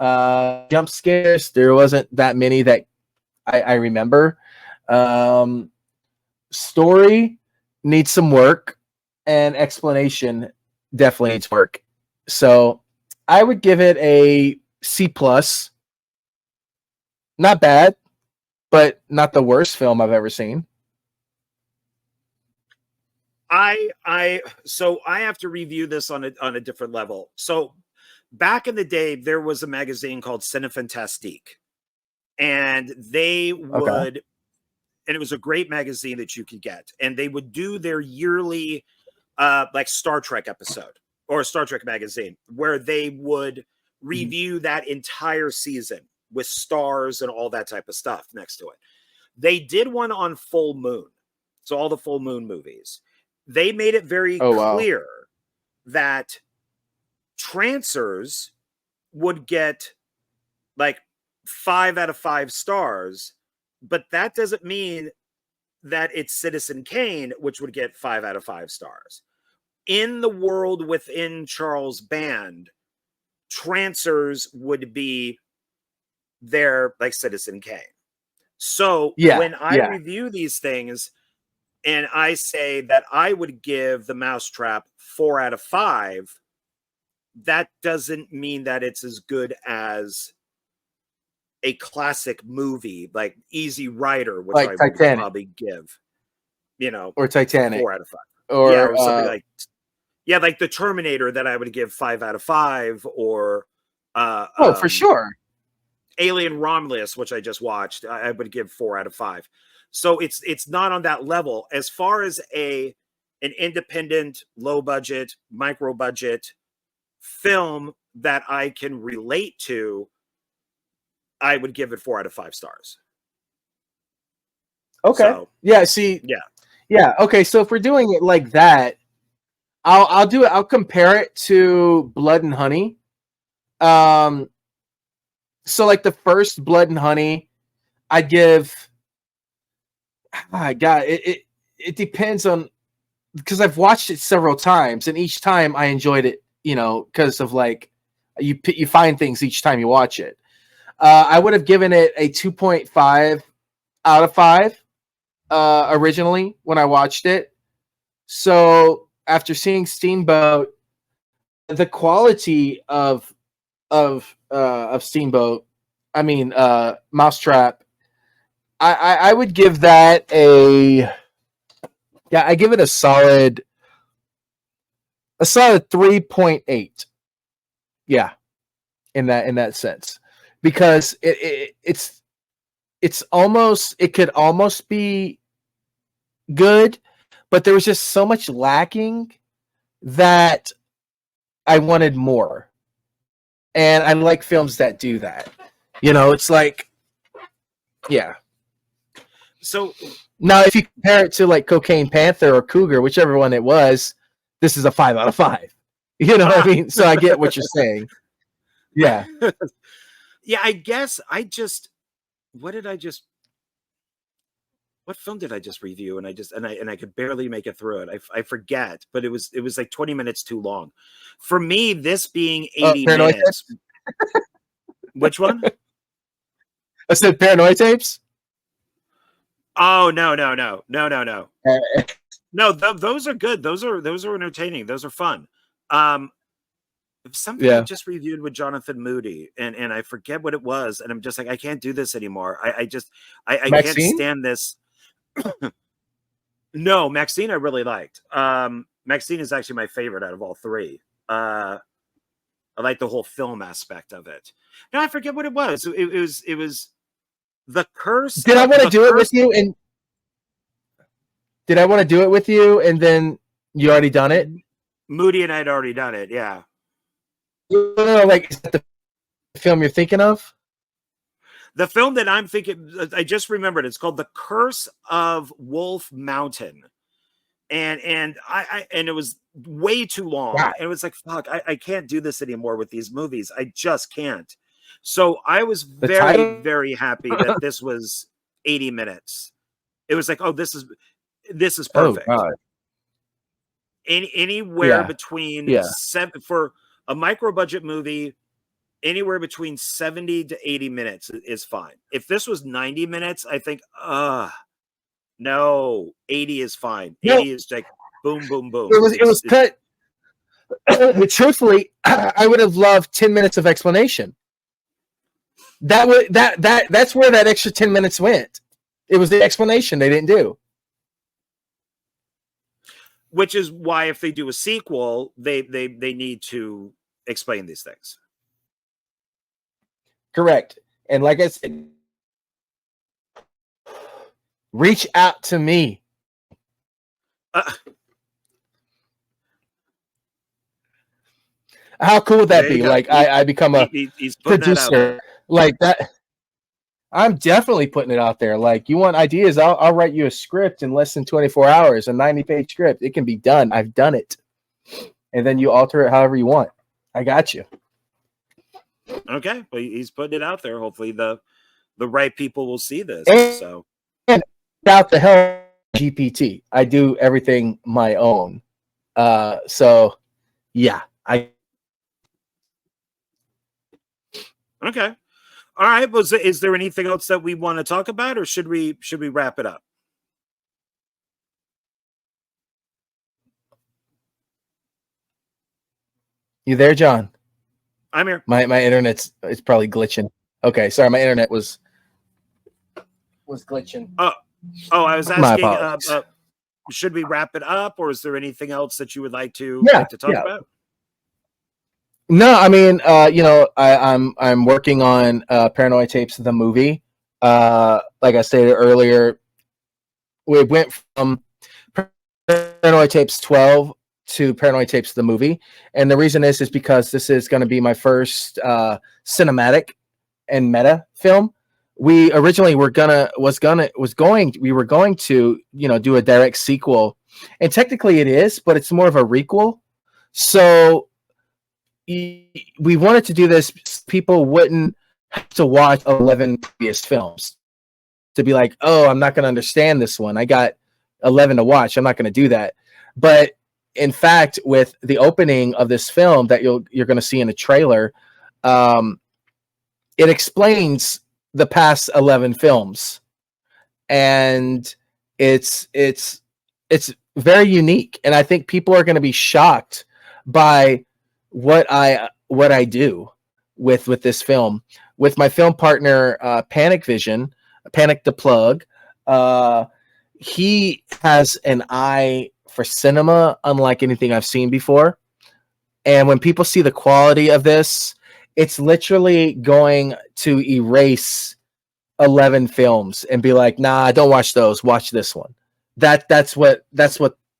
Jump scares, there wasn't that many that I remember. Story needs some work, and explanation definitely needs work. So I would give it a C plus. Not bad, but not the worst film I've ever seen. So I have to review this on a different level. So back in the day, there was a magazine called Cinefantastique, and they would, and it was a great magazine that you could get, and they would do their yearly like Star Trek episode, or a Star Trek magazine, where they would review that entire season with stars and all that type of stuff next to it. They did one on full moon. So all the full moon movies. They made it very clear that trancers would get like 5 out of 5 stars, but that doesn't mean that it's Citizen Kane, which would get 5 out of 5 stars. In the world within Charles Band, trancers would be there like Citizen Kane. So when I review these things and I say that I would give The Mousetrap 4 out of 5, that doesn't mean that it's as good as a classic movie like Easy Rider, which like I would probably give, you know, or Titanic 4 out of 5, or something like, like the Terminator, that I would give 5 out of 5, or for sure, Alien Romulus, which I just watched, I would give 4 out of 5. So it's not on that level. As far as an independent, low budget, micro budget film that I can relate to, I would give it 4 out of 5 stars. Okay. So, yeah. Okay. So if we're doing it like that, I'll do it. I'll compare it to Blood and Honey. So like the first Blood and Honey, I'd give. God, it depends on, because I've watched it several times, and each time I enjoyed it. You know, because of like you find things each time you watch it. I would have given it a 2.5 out of 5 originally when I watched it. So after seeing Steamboat, the quality of Steamboat, I mean Mousetrap, I would give that I give it a solid 3.8. Yeah, in that sense, because it's almost, it could almost be good, but there was just so much lacking that I wanted more. And I like films that do that. You know, it's like, yeah. So now if you compare it to like Cocaine Panther or Cougar, whichever one it was, this is a 5 out of 5. You know what I mean? So I get what you're saying. Yeah. Yeah, I guess what film did I just review? And I could barely make it through it. I forget, but it was like 20 minutes too long. For me, this being 80 minutes. Which one? I said Paranoid Tapes. Oh, no. No, those are good. Those are entertaining. Those are fun. something I just reviewed with Jonathan Moody, and I forget what it was, and I'm just like, I can't do this anymore. I can't stand this. No, Maxine I really liked. Maxine is actually my favorite out of all three. I like the whole film aspect of it. No, I forget what it was. It was The Curse. Did I want to do it with you? And did I want to do it with you? And then you already done it? Moody and I had already done it. Yeah. No, like, is that the film you're thinking of? The film that I'm thinking, I just remembered. It's called The Curse of Wolf Mountain, and it was way too long. Wow. And it was like, fuck, I can't do this anymore with these movies. I just can't. So I was very happy that this was 80 minutes. It was like, oh, this is perfect. Oh, anywhere between for a micro budget movie. Anywhere between 70 to 80 minutes is fine. If this was 90 minutes, I think, no, 80 is fine. 80 is like boom, boom, boom. It was cut. Truthfully, I would have loved 10 minutes of explanation. That's where that extra 10 minutes went. It was the explanation they didn't do. Which is why if they do a sequel, they need to explain these things. Correct. And like I said, reach out to me. How cool would that be? Like I become a producer like that. I'm definitely putting it out there. Like, you want ideas? I'll write you a script in less than 24 hours, a 90-page script. It can be done. I've done it. And then you alter it however you want. I got you. Okay, well, he's putting it out there. Hopefully the right people will see this. And out the hell GPT. I do everything my own. So yeah, okay. All right. Well, is there anything else that we want to talk about, or should we wrap it up? You there, John? I'm here. My internet's probably glitching. Okay, sorry, my internet was glitching. I was asking, should we wrap it up, or is there anything else that you would like to talk about? No, I mean, I'm working on Paranoid Tapes, the movie. Like I stated earlier, we went from Paranoid Tapes 12 to Paranoid Tapes, the movie, and the reason is because this is going to be my first cinematic and meta film. We originally were going to do a direct sequel, and technically it is, but it's more of a requel. So we wanted to do this. People wouldn't have to watch 11 previous films to be like, oh, I'm not going to understand this one. I got 11 to watch. I'm not going to do that. But in fact, with the opening of this film that you're going to see in the trailer, it explains the past 11 films, and it's very unique. And I think people are going to be shocked by what I do with this film. With my film partner, Panic the Plug, he has an eye for cinema unlike anything I've seen before. And when people see the quality of this, it's literally going to erase 11 films and be like, nah, don't watch those. Watch this one. That's what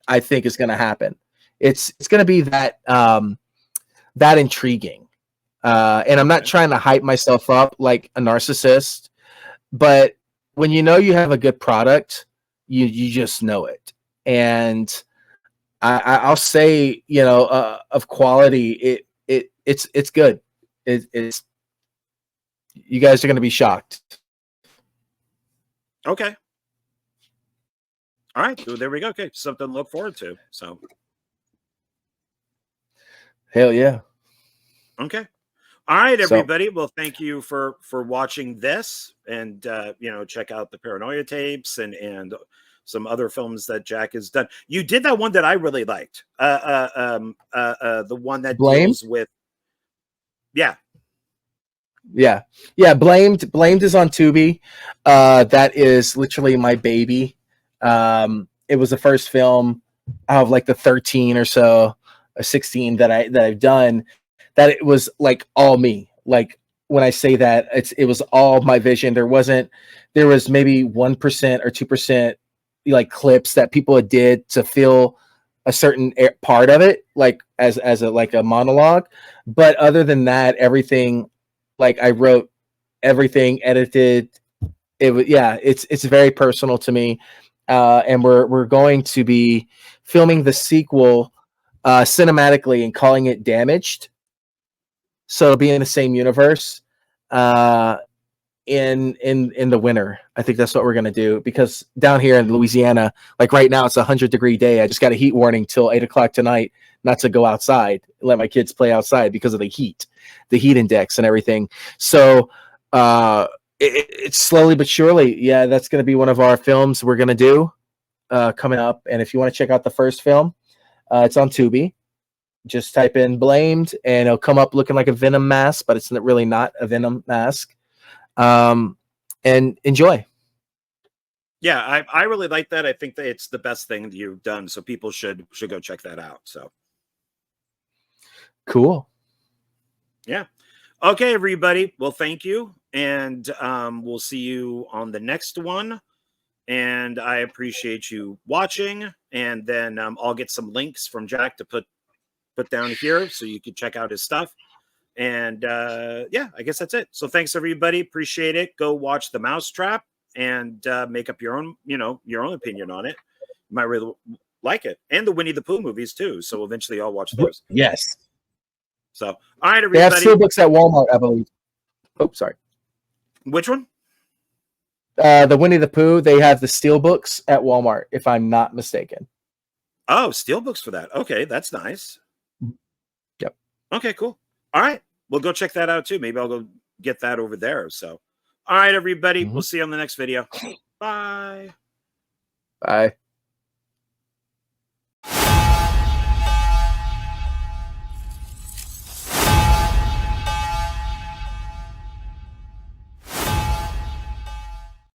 I think is going to happen. It's going to be that intriguing. And I'm not trying to hype myself up like a narcissist, but when you know you have a good product, you just know it. And I'll say, of quality, it's good. It's you guys are going to be shocked. Okay. All right. So there we go. Okay. Something to look forward to. So. Hell yeah. Okay. All right, everybody. Well, thank you for watching this, and check out the Paranoia Tapes and some other films that Jack has done. You did that one that I really liked. The one that deals with Yeah. Yeah. Blamed is on Tubi. That is literally my baby. It was the first film out of like the 13 or so, or 16 that I've done, that it was like all me. Like when I say that, it was all my vision. There was maybe 1% or 2% like clips that people did to fill a certain part of it, like as a like a monologue. But other than that, everything, like I wrote everything, edited. It's very personal to me. And we're going to be filming the sequel cinematically and calling it Damaged. So it'll be in the same universe in the winter. I think that's what we're gonna do, because down here in Louisiana, like right now, it's a 100-degree day. I just got a heat warning till 8 o'clock tonight not to go outside, let my kids play outside because of the heat index and everything. So it's slowly but surely, yeah, that's gonna be one of our films we're gonna do coming up. And if you want to check out the first film, it's on Tubi. Just type in Blamed and it'll come up looking like a Venom mask, but it's really not a Venom mask. And enjoy. Yeah, I really like that. I think that it's the best thing that you've done, so people should go check that out. So cool. Yeah. Okay, everybody. Well, thank you, and we'll see you on the next one. And I appreciate you watching. And then I'll get some links from Jack to put down here so you can check out his stuff. And yeah, I guess that's it. So thanks, everybody. Appreciate it. Go watch The Mousetrap and make up your own, your own opinion on it. You might really like it. And the Winnie the Pooh movies too. So eventually I'll watch those. Yes. So, all right, everybody. They have steelbooks at Walmart, I believe. Oh, sorry. Which one? The Winnie the Pooh, they have the steelbooks at Walmart, if I'm not mistaken. Oh, steelbooks for that. Okay, that's nice. Yep. Okay, cool. All right. We'll go check that out too. Maybe I'll go get that over there. So, all right, everybody. We'll see you on the next video. Bye. Bye.